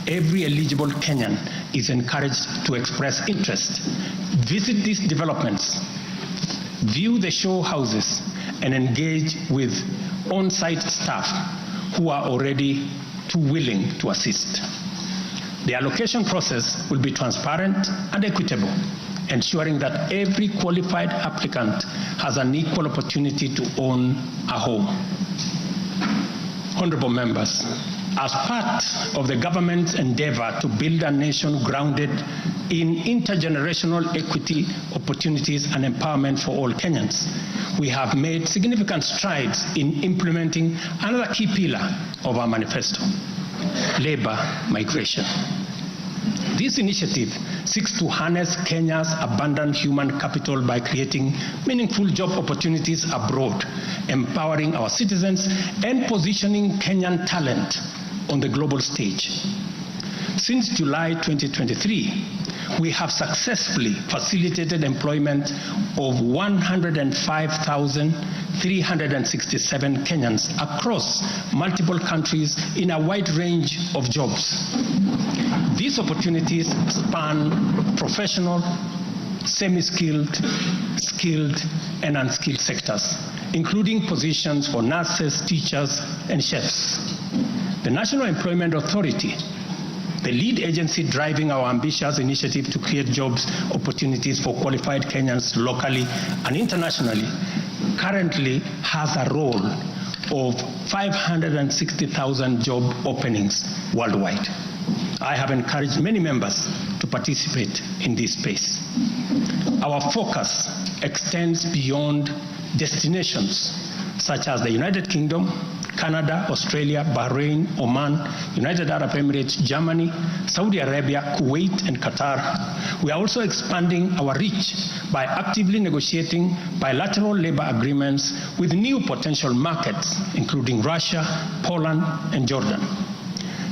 every eligible Kenyan is encouraged to express interest, visit these developments, view the show houses, and engage with on-site staff who are already too willing to assist. The allocation process will be transparent and equitable, ensuring that every qualified applicant has an equal opportunity to own a home. Honorable members, as part of the government's endeavor to build a nation grounded in intergenerational equity, opportunities, and empowerment for all Kenyans, we have made significant strides in implementing another key pillar of our manifesto, labor migration. This initiative seeks to harness Kenya's abundant human capital by creating meaningful job opportunities abroad, empowering our citizens, and positioning Kenyan talent on the global stage. Since July 2023, we have successfully facilitated employment of 105,367 Kenyans across multiple countries in a wide range of jobs. These opportunities span professional, semi-skilled, skilled, and unskilled sectors, including positions for nurses, teachers, and chefs. The National Employment Authority, the lead agency driving our ambitious initiative to create jobs opportunities for qualified Kenyans locally and internationally, currently has a roll of 560,000 job openings worldwide. I have encouraged many members to participate in this space. Our focus extends beyond destinations such as the United Kingdom, Canada, Australia, Bahrain, Oman, United Arab Emirates, Germany, Saudi Arabia, Kuwait, and Qatar. We are also expanding our reach by actively negotiating bilateral labor agreements with new potential markets, including Russia, Poland, and Jordan.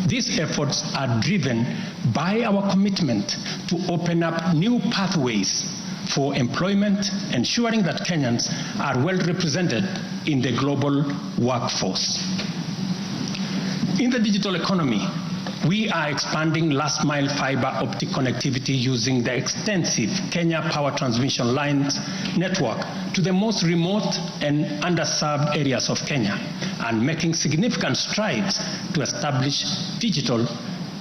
These efforts are driven by our commitment to open up new pathways for employment, ensuring that Kenyans are well represented in the global workforce. In the digital economy, we are expanding last-mile fiber optic connectivity using the extensive Kenya Power Transmission Lines network to the most remote and underserved areas of Kenya, and making significant strides to establish digital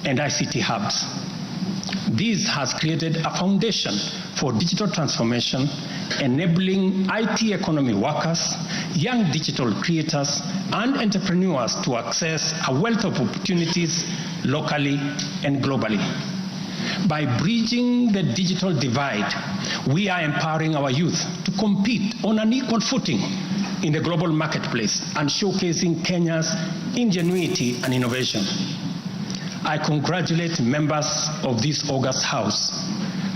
and ICT hubs. This has created a foundation for digital transformation, enabling IT economy workers, young digital creators, and entrepreneurs to access a wealth of opportunities locally and globally. By bridging the digital divide, we are empowering our youth to compete on an equal footing in the global marketplace and showcasing Kenya's ingenuity and innovation. I congratulate members of this august House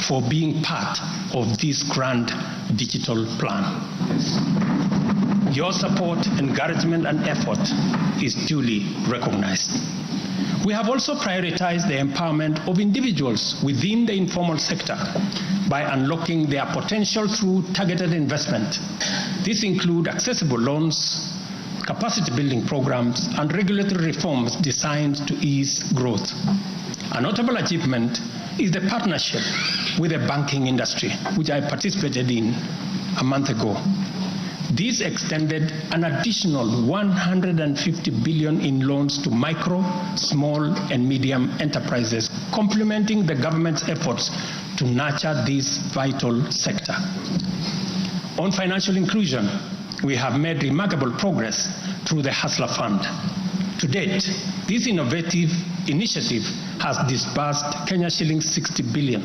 for being part of this grand digital plan. Your support, encouragement, and effort is duly recognized. We have also prioritized the empowerment of individuals within the informal sector by unlocking their potential through targeted investment. This includes accessible loans, capacity building programs, and regulatory reforms designed to ease growth. A notable achievement is the partnership with the banking industry, which I participated in a month ago. This extended an additional 150 billion in loans to micro, small, and medium enterprises, complementing the government's efforts to nurture this vital sector. On financial inclusion, we have made remarkable progress through the Hustler Fund. To date, this innovative initiative has disbursed Kenya shillings 60 billion,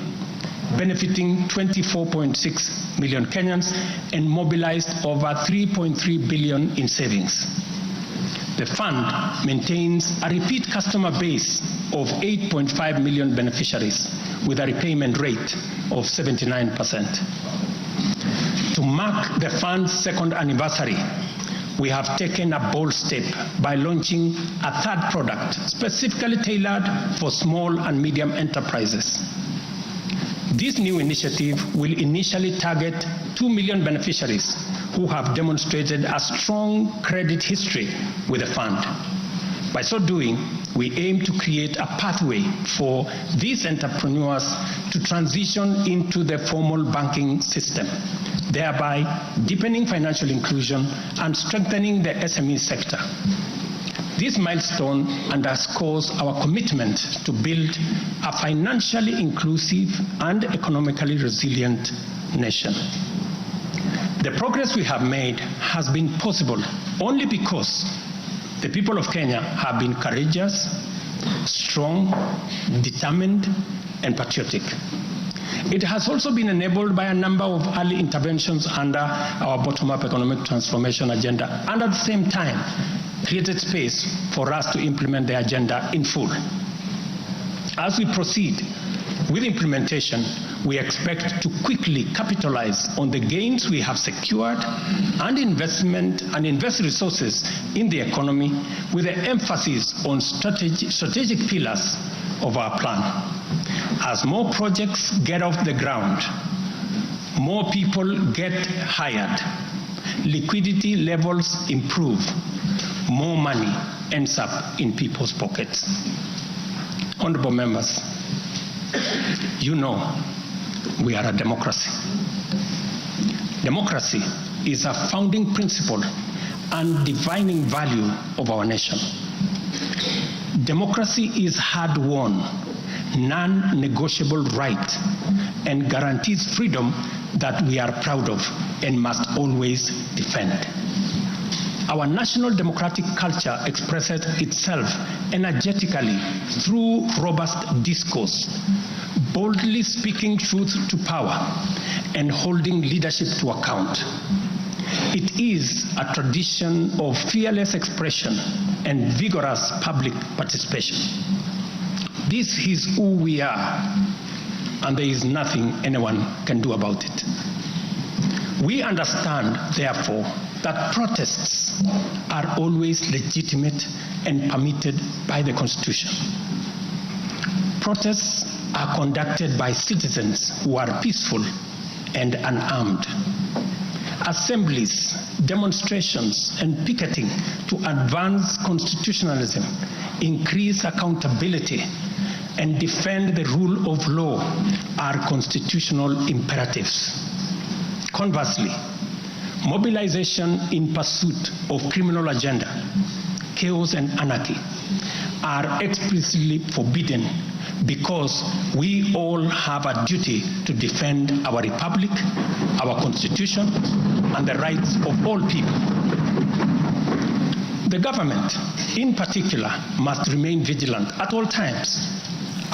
benefiting 24.6 million Kenyans and mobilized over 3.3 billion in savings. The fund maintains a repeat customer base of 8.5 million beneficiaries with a repayment rate of 79%. To mark the fund's second anniversary, we have taken a bold step by launching a third product specifically tailored for small and medium enterprises. This new initiative will initially target 2 million beneficiaries who have demonstrated a strong credit history with the fund. By so doing, we aim to create a pathway for these entrepreneurs to transition into the formal banking system, thereby deepening financial inclusion and strengthening the SME sector. This milestone underscores our commitment to build a financially inclusive and economically resilient nation. The progress we have made has been possible only because the people of Kenya have been courageous, strong, determined, and patriotic. It has also been enabled by a number of early interventions under our bottom-up economic transformation agenda, and at the same time, created space for us to implement the agenda in full. As we proceed with implementation, we expect to quickly capitalize on the gains we have secured and invest resources in the economy with an emphasis on strategic pillars of our plan. As more projects get off the ground, more people get hired, liquidity levels improve, more money ends up in people's pockets. Honorable members, you know we are a democracy. Democracy is a founding principle and defining value of our nation. Democracy is hard-won, non-negotiable right and guarantees freedom that we are proud of and must always defend. Our national democratic culture expresses itself energetically through robust discourse, boldly speaking truth to power and holding leadership to account. It is a tradition of fearless expression and vigorous public participation. This is who we are, and there is nothing anyone can do about it. We understand, therefore, that protests are always legitimate and permitted by the Constitution. Protests are conducted by citizens who are peaceful and unarmed. Assemblies, demonstrations, and picketing to advance constitutionalism, increase accountability, and defend the rule of law are constitutional imperatives. Conversely, mobilization in pursuit of criminal agenda, chaos and anarchy are explicitly forbidden because we all have a duty to defend our republic, our constitution, and the rights of all people. The government, in particular, must remain vigilant at all times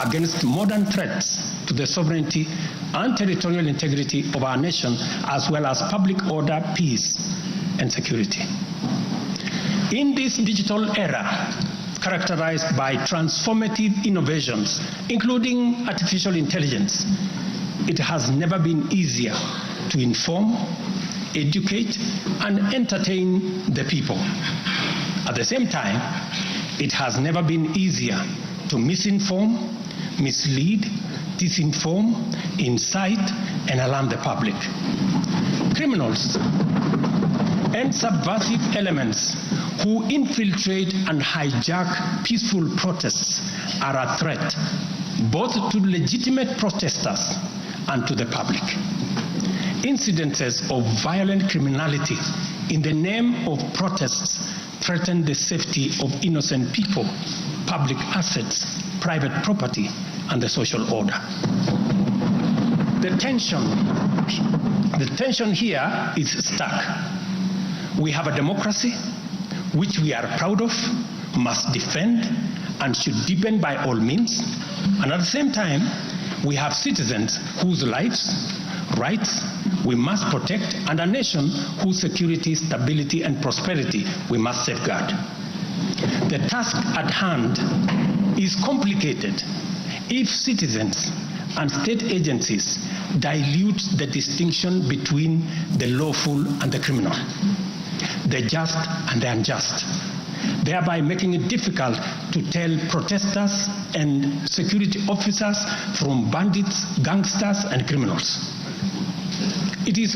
against modern threats to the sovereignty and territorial integrity of our nation, as well as public order, peace, and security. In this digital era, characterized by transformative innovations, including artificial intelligence, it has never been easier to inform, educate, and entertain the people. At the same time, it has never been easier to misinform, mislead, disinform, incite, and alarm the public. Criminals and subversive elements who infiltrate and hijack peaceful protests are a threat both to legitimate protesters and to the public. Incidences of violent criminality in the name of protests threaten the safety of innocent people, public assets, private property, and the social order. The tension here is stark. We have a democracy which we are proud of, must defend, and should deepen by all means. And at the same time, we have citizens whose lives, rights we must protect, and a nation whose security, stability, and prosperity we must safeguard. The task at hand is complicated if citizens and state agencies dilute the distinction between the lawful and the criminal, the just and the unjust, thereby making it difficult to tell protesters and security officers from bandits, gangsters, and criminals. It is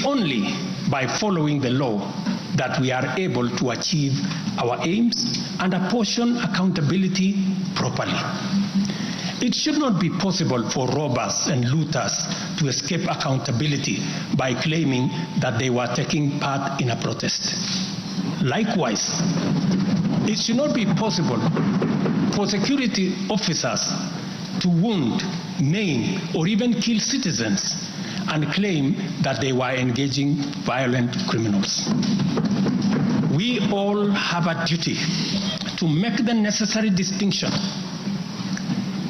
only by following the law that we are able to achieve our aims and apportion accountability properly. It should not be possible for robbers and looters to escape accountability by claiming that they were taking part in a protest. Likewise, it should not be possible for security officers to wound, maim, or even kill citizens and claim that they were engaging violent criminals. We all have a duty to make the necessary distinction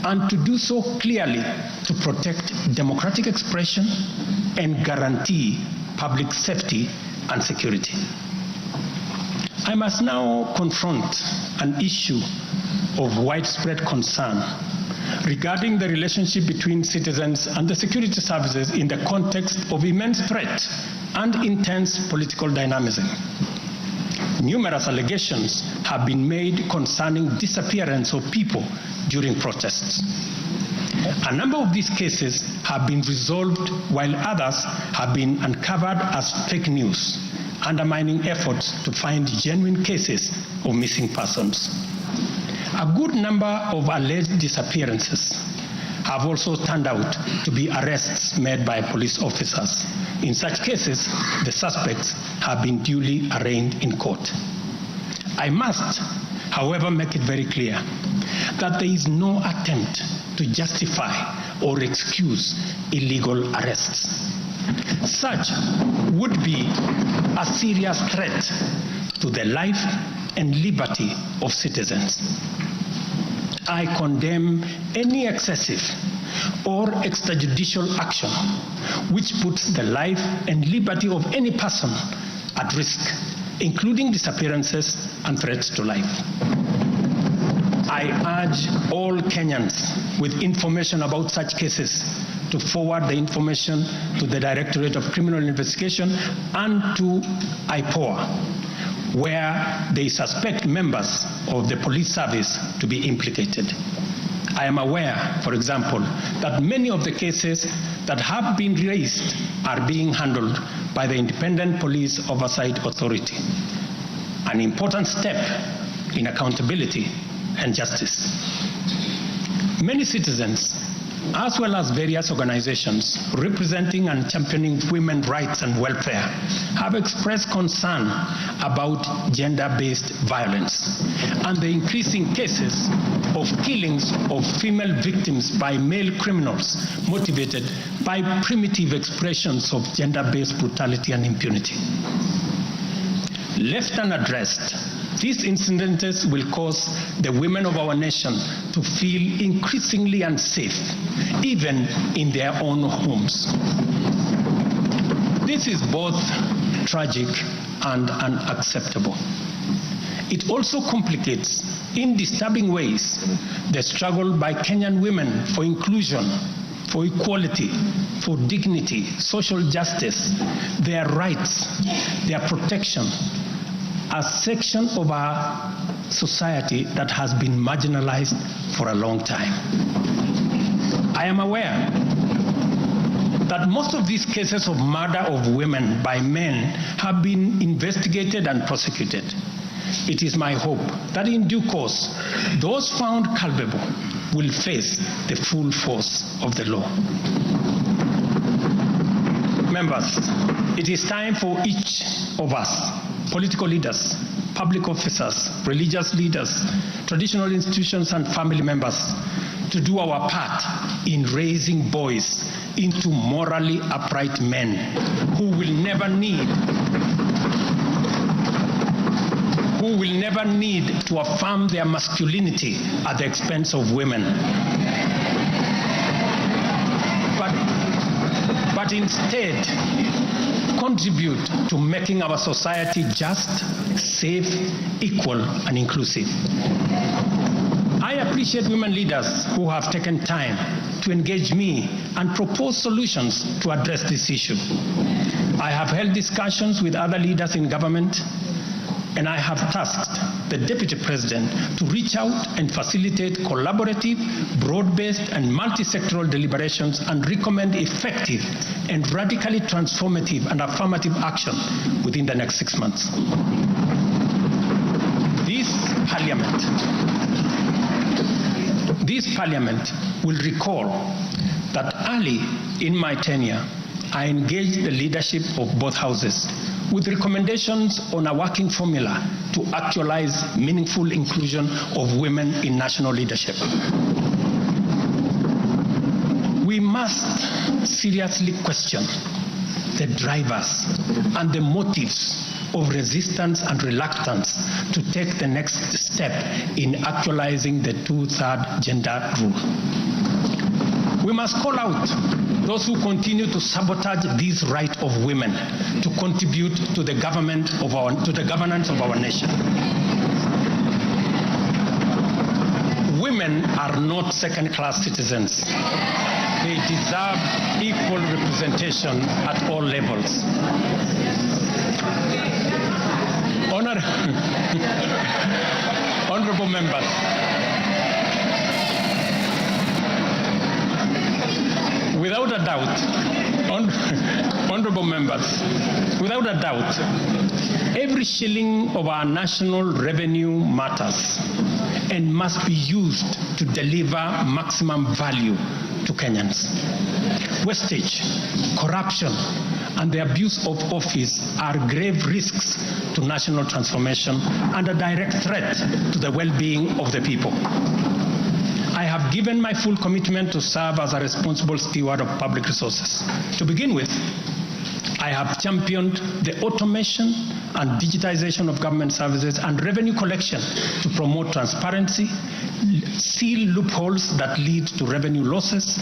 and to do so clearly to protect democratic expression and guarantee public safety and security. I must now confront an issue of widespread concern regarding the relationship between citizens and the security services in the context of immense threat and intense political dynamism. Numerous allegations have been made concerning disappearance of people during protests. A number of these cases have been resolved, while others have been uncovered as fake news, undermining efforts to find genuine cases of missing persons. A good number of alleged disappearances have also turned out to be arrests made by police officers. In such cases, the suspects have been duly arraigned in court. I must, however, make it very clear that there is no attempt to justify or excuse illegal arrests. Such would be a serious threat to the life and liberty of citizens. I condemn any excessive or extrajudicial action which puts the life and liberty of any person at risk, including disappearances and threats to life. I urge all Kenyans with information about such cases to forward the information to the Directorate of Criminal Investigation and to IPOA, where they suspect members of the police service to be implicated. I am aware, for example, that many of the cases that have been raised are being handled by the Independent Police Oversight Authority, an important step in accountability and justice. Many citizens, as well as various organizations representing and championing women's rights and welfare, have expressed concern about gender-based violence and the increasing cases of killings of female victims by male criminals motivated by primitive expressions of gender-based brutality and impunity. Left unaddressed, these incidents will cause the women of our nation to feel increasingly unsafe, even in their own homes. This is both tragic and unacceptable. It also complicates, in disturbing ways, the struggle by Kenyan women for inclusion, for equality, for dignity, social justice, their rights, their protection, a section of our society that has been marginalized for a long time. I am aware that most of these cases of murder of women by men have been investigated and prosecuted. It is my hope that in due course, those found culpable will face the full force of the law. Members, it is time for each of us, political leaders, public officers, religious leaders, traditional institutions, and family members, to do our part in raising boys into morally upright men who will never need to affirm their masculinity at the expense of women, but instead contribute to making our society just, safe, equal, and inclusive. I appreciate women leaders who have taken time to engage me and propose solutions to address this issue. I have held discussions with other leaders in government, and I have tasked the Deputy President to reach out and facilitate collaborative, broad-based and multi-sectoral deliberations and recommend effective and radically transformative and affirmative action within the next 6 months. This Parliament will recall that early in my tenure, I engaged the leadership of both houses with recommendations on a working formula to actualize meaningful inclusion of women in national leadership. We must seriously question the drivers and the motives of resistance and reluctance to take the next step in actualizing the 2/3 gender rule. We must call out those who continue to sabotage this right of women to contribute to the governance of our nation. Women are not second-class citizens. They deserve equal representation at all levels. Honorable members, without a doubt, honorable members, without a doubt, every shilling of our national revenue matters and must be used to deliver maximum value to Kenyans. Wastage, corruption, and the abuse of office are grave risks to national transformation and a direct threat to the well-being of the people. I have given my full commitment to serve as a responsible steward of public resources. To begin with, I have championed the automation and digitization of government services and revenue collection to promote transparency, seal loopholes that lead to revenue losses,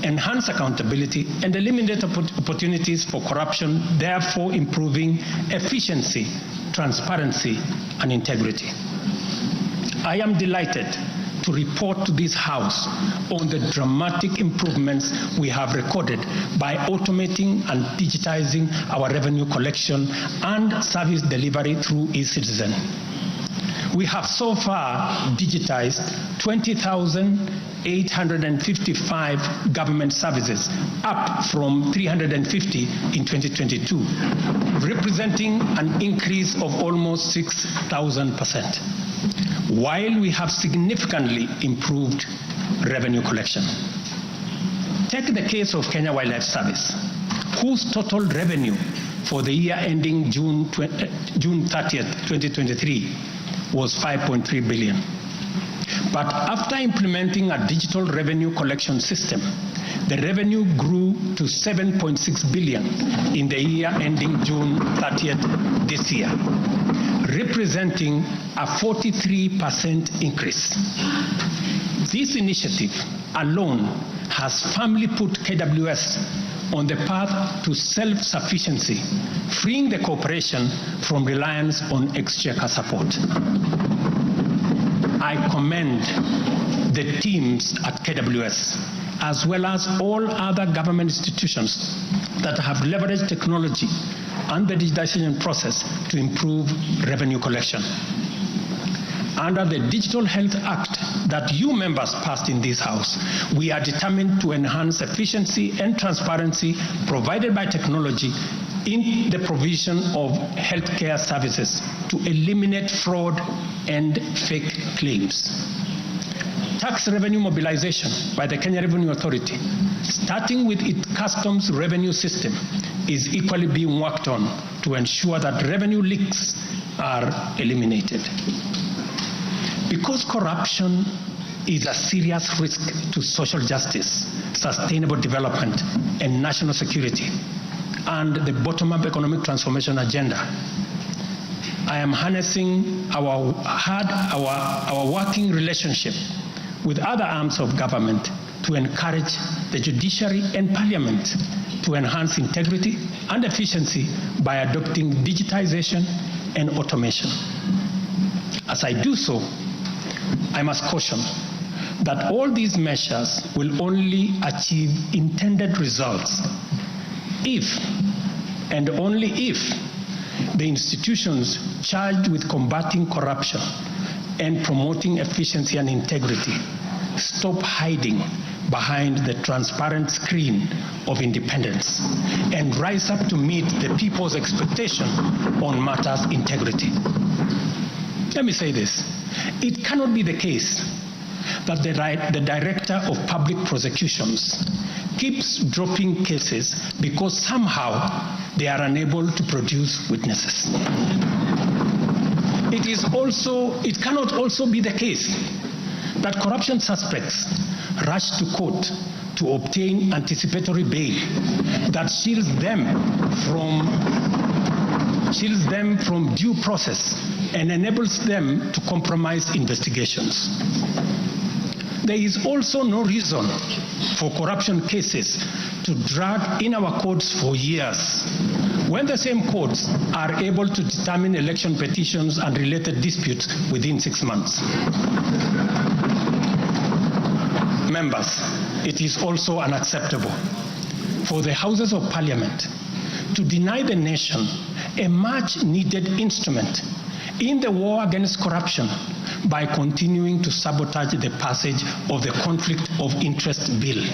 enhance accountability, and eliminate opportunities for corruption, therefore improving efficiency, transparency, and integrity. I am delighted to report to this House on the dramatic improvements we have recorded by automating and digitizing our revenue collection and service delivery through eCitizen. We have so far digitized 20,855 government services, up from 350 in 2022, representing an increase of almost 6,000%, while we have significantly improved revenue collection. Take the case of Kenya Wildlife Service, whose total revenue for the year ending June 30th, 2023 was 5.3 billion. But after implementing a digital revenue collection system, the revenue grew to 7.6 billion in the year ending June 30th this year, representing a 43% increase. This initiative alone has firmly put KWS on the path to self-sufficiency, freeing the corporation from reliance on exchequer support. I commend the teams at KWS, as well as all other government institutions that have leveraged technology and the digitization process to improve revenue collection. Under the Digital Health Act that you members passed in this House, we are determined to enhance efficiency and transparency provided by technology in the provision of healthcare services to eliminate fraud and fake claims. Tax revenue mobilization by the Kenya Revenue Authority, starting with its customs revenue system, is equally being worked on to ensure that revenue leaks are eliminated. Because corruption is a serious risk to social justice, sustainable development, and national security, and the bottom-up economic transformation agenda, I am harnessing our working relationship with other arms of government to encourage the judiciary and parliament to enhance integrity and efficiency by adopting digitization and automation. As I do so, I must caution that all these measures will only achieve intended results if, and only if, the institutions charged with combating corruption and promoting efficiency and integrity stop hiding behind the transparent screen of independence and rise up to meet the people's expectation on matters integrity. Let me say this. It cannot be the case that the Director of Public Prosecutions keeps dropping cases because somehow they are unable to produce witnesses. It cannot also be the case that corruption suspects rush to court to obtain anticipatory bail that shields them from due process and enables them to compromise investigations. There is also no reason for corruption cases to drag in our courts for years, when the same courts are able to determine election petitions and related disputes within 6 months. Members, it is also unacceptable for the Houses of Parliament to deny the nation a much-needed instrument in the war against corruption by continuing to sabotage the passage of the Conflict of Interest Bill.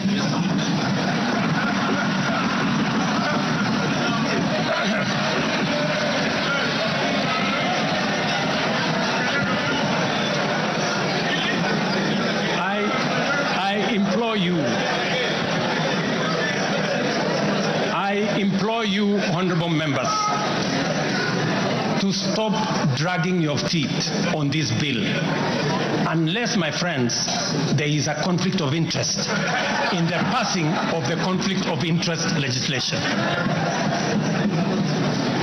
I implore you, honorable members, to stop dragging your feet on this bill, unless, my friends, there is a conflict of interest in the passing of the conflict of interest legislation.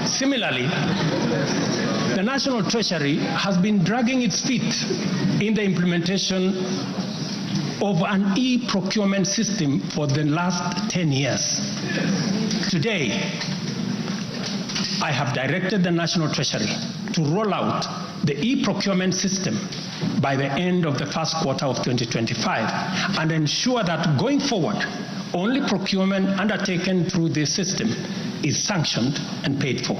Similarly, the National Treasury has been dragging its feet in the implementation of an e-procurement system for the last 10 years. Today, I have directed the National Treasury to roll out the e-procurement system by the end of the first quarter of 2025 and ensure that going forward, only procurement undertaken through this system is sanctioned and paid for.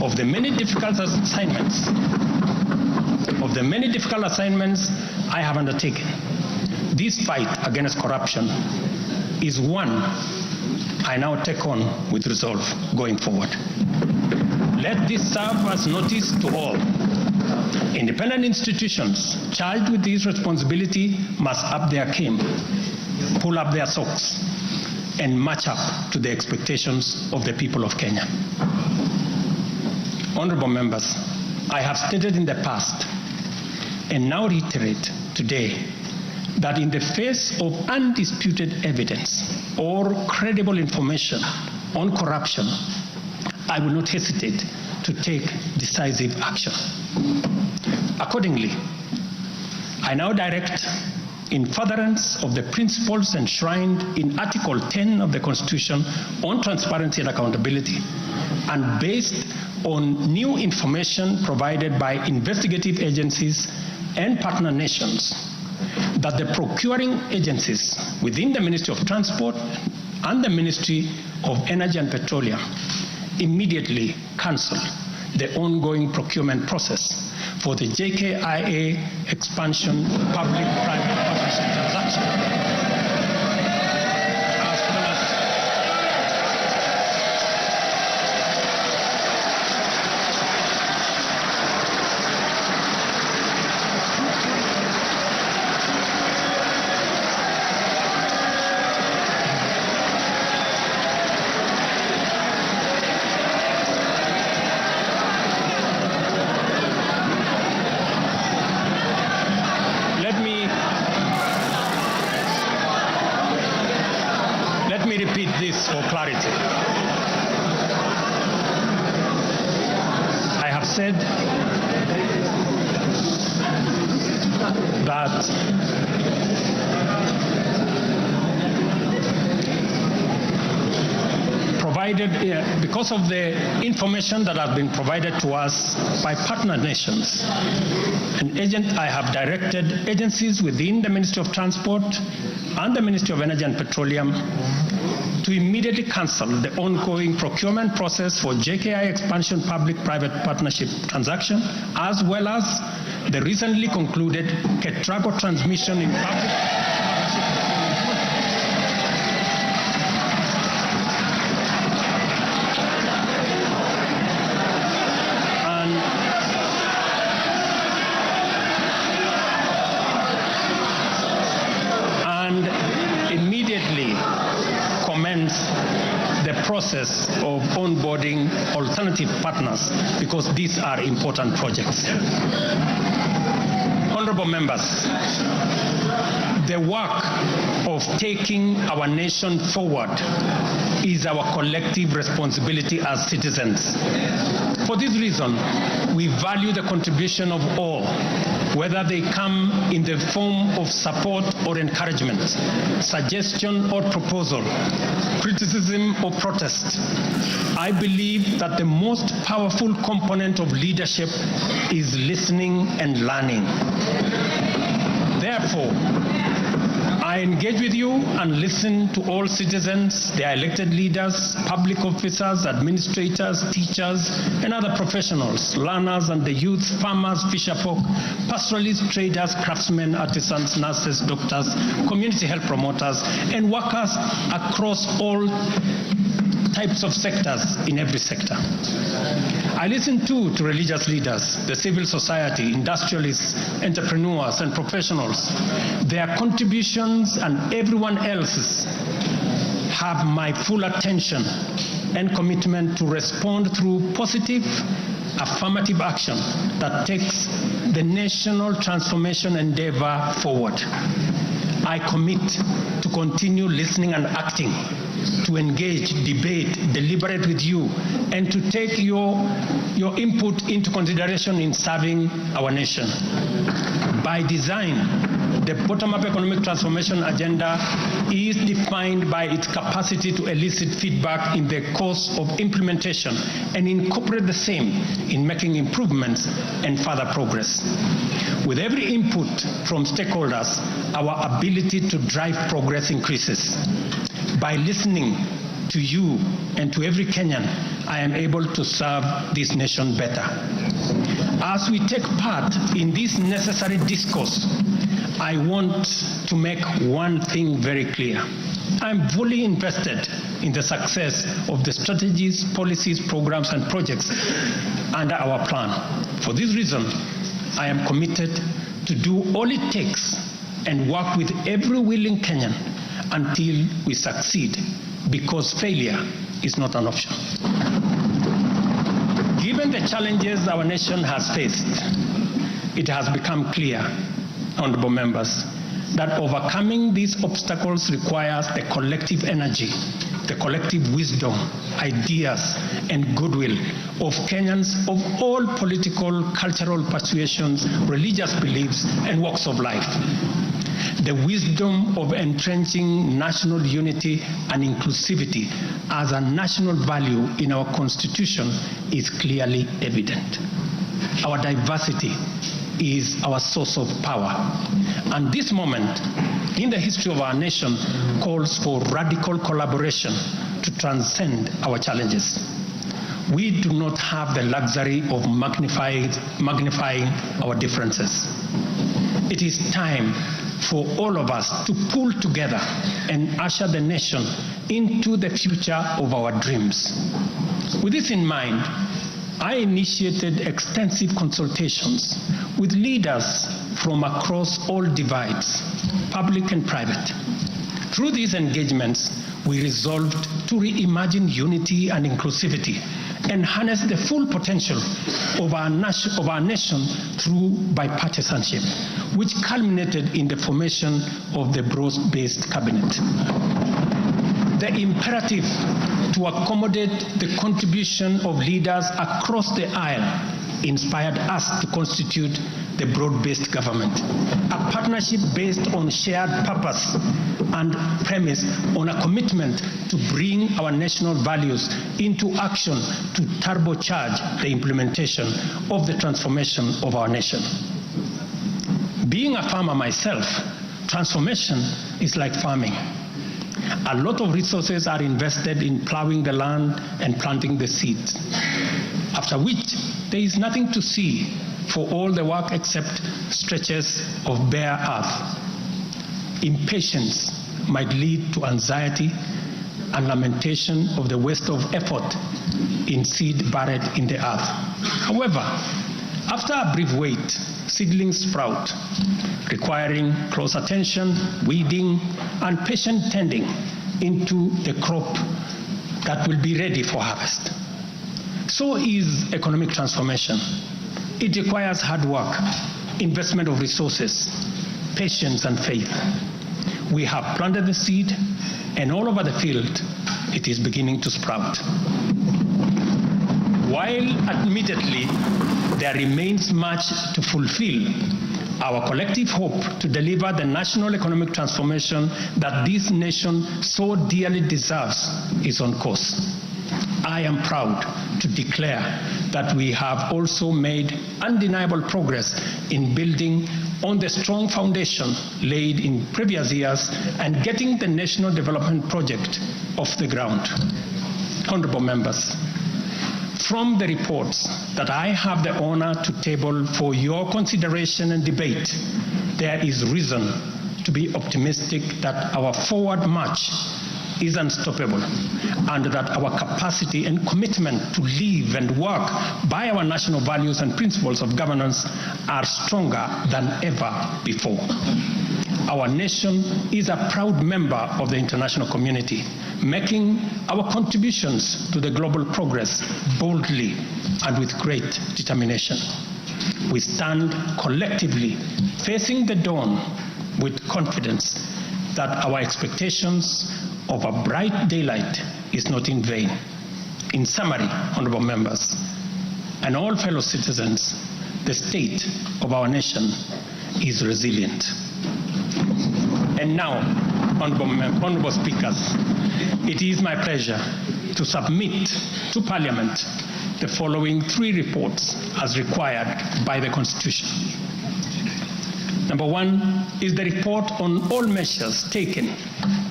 Of the many difficult assignments I have undertaken, this fight against corruption is one I now take on with resolve going forward. Let this serve as notice to all. Independent institutions charged with this responsibility must up their game, pull up their socks, and match up to the expectations of the people of Kenya. Honorable members, I have stated in the past and now reiterate today that in the face of undisputed evidence or credible information on corruption, I will not hesitate to take decisive action. Accordingly, I now direct, in furtherance of the principles enshrined in Article 10 of the Constitution on transparency and accountability, and based on new information provided by investigative agencies and partner nations, that the procuring agencies within the Ministry of Transport and the Ministry of Energy and Petroleum immediately cancel the ongoing procurement process for the JKIA expansion public-private partnership transaction. Repeat this for clarity. I have said that provided, because of the information that has been provided to us by partner nations, I have directed agencies within the Ministry of Transport and the Ministry of Energy and Petroleum to immediately cancel the ongoing procurement process for JKIA expansion public-private partnership transaction, as well as the recently concluded Ketraco transmission in public and immediately commence the process of onboarding alternative partners, because these are important projects. Honorable members, the work of taking our nation forward is our collective responsibility as citizens. For this reason, we value the contribution of all, whether they come in the form of support or encouragement, suggestion or proposal, criticism or protest. I believe that the most powerful component of leadership is listening and learning. Therefore, I engage with you and listen to all citizens, their elected leaders, public officers, administrators, teachers, and other professionals, learners and the youth, farmers, fisherfolk, pastoralists, traders, craftsmen, artisans, nurses, doctors, community health promoters, and workers across all types of sectors in every sector. I listen too to religious leaders, the civil society, industrialists, entrepreneurs, and professionals. Their contributions and everyone else's have my full attention and commitment to respond through positive, affirmative action that takes the national transformation endeavor forward. I commit to continue listening and acting, to engage, debate, deliberate with you, and to take your input into consideration in serving our nation. By design, the bottom-up economic transformation agenda is defined by its capacity to elicit feedback in the course of implementation and incorporate the same in making improvements and further progress. With every input from stakeholders, our ability to drive progress increases. By listening to you and to every Kenyan, I am able to serve this nation better. As we take part in this necessary discourse, I want to make one thing very clear. I'm fully invested in the success of the strategies, policies, programs, and projects under our plan. For this reason, I am committed to do all it takes and work with every willing Kenyan until we succeed, because failure is not an option. Given the challenges our nation has faced, it has become clear, honorable members, that overcoming these obstacles requires the collective energy, the collective wisdom, ideas, and goodwill of Kenyans of all political, cultural persuasions, religious beliefs, and walks of life. The wisdom of entrenching national unity and inclusivity as a national value in our Constitution is clearly evident. Our diversity is our source of power. And this moment in the history of our nation calls for radical collaboration to transcend our challenges. We do not have the luxury of magnifying our differences. It is time for all of us to pull together and usher the nation into the future of our dreams. With this in mind, I initiated extensive consultations with leaders from across all divides, public and private. Through these engagements, we resolved to reimagine unity and inclusivity and harness the full potential of our nation through bipartisanship, which culminated in the formation of the broad-based cabinet. The imperative to accommodate the contribution of leaders across the aisle inspired us to constitute the broad-based government, a partnership based on shared purpose and premise on a commitment to bring our national values into action to turbocharge the implementation of the transformation of our nation. Being a farmer myself, transformation is like farming. A lot of resources are invested in plowing the land and planting the seeds, after which there is nothing to see for all the work except stretches of bare earth. Impatience might lead to anxiety and lamentation of the waste of effort in seed buried in the earth. However, after a brief wait, seedlings sprout, requiring close attention, weeding, and patient tending into the crop that will be ready for harvest. So is economic transformation. It requires hard work, investment of resources, patience, and faith. We have planted the seed, and all over the field, it is beginning to sprout. While admittedly, there remains much to fulfill, our collective hope to deliver the national economic transformation that this nation so dearly deserves is on course. I am proud to declare that we have also made undeniable progress in building on the strong foundation laid in previous years and getting the national development project off the ground. Honorable members, from the reports that I have the honor to table for your consideration and debate, there is reason to be optimistic that our forward march is unstoppable and that our capacity and commitment to live and work by our national values and principles of governance are stronger than ever before. Our nation is a proud member of the international community, making our contributions to the global progress boldly and with great determination. We stand collectively facing the dawn with confidence that our expectations of a bright daylight is not in vain. In summary, honorable members, and all fellow citizens, the state of our nation is resilient. And now, honorable speakers, it is my pleasure to submit to Parliament the following 3 reports as required by the Constitution. Number 1 is the report on all measures taken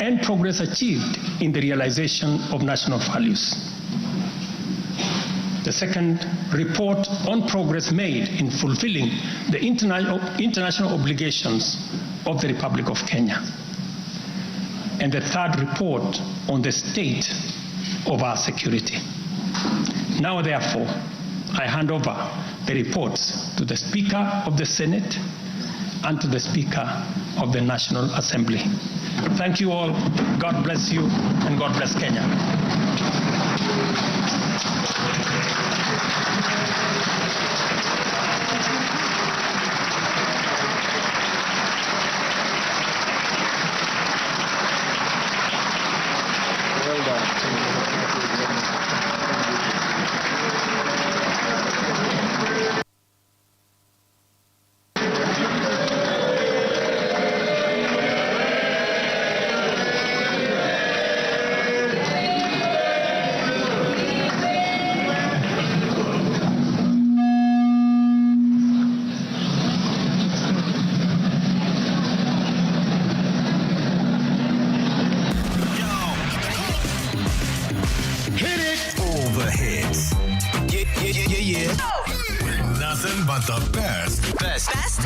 and progress achieved in the realization of national values. The second, report on progress made in fulfilling the international obligations of the Republic of Kenya. And the third, report on the state of our security. Now, therefore, I hand over the reports to the Speaker of the Senate and to the Speaker of the National Assembly. Thank you all. God bless you, and God bless Kenya. Well done. but the best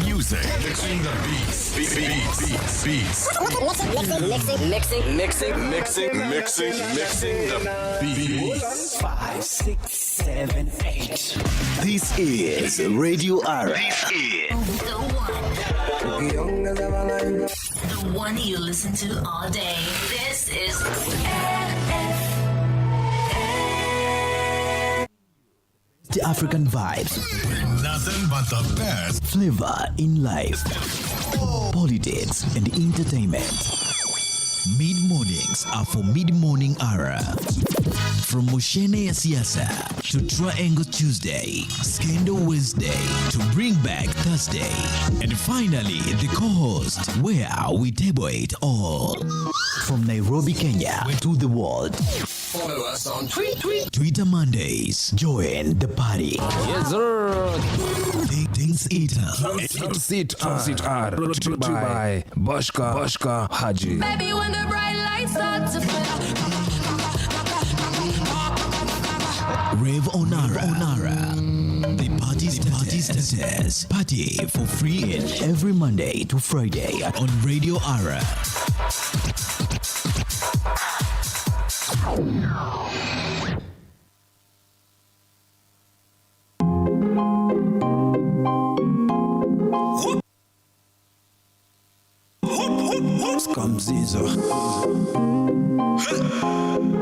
music. Mixing the beats. Mixing the beats. 5, 6, 7, 8. This is Radio RFM. This is the one you listen to all day. This is The African vibes. Nothing but the best Flavor in life. Politics and entertainment. Mid-mornings are for mid-morning era. From Mushene ya Siasa to Triangle Tuesday, Scandal Wednesday to Bring Back Thursday, and finally the co-host where we table it all. From Nairobi, Kenya to the world. Follow us on Twitter Mondays. Join the party. Yes, sir. Things eater. Transit R. Brought to you by Bashka Haji. Baby, when the bright lights start to fade. Rave Onara. The party status. Party for free in every Monday to Friday on Radio Ara. Scumziza.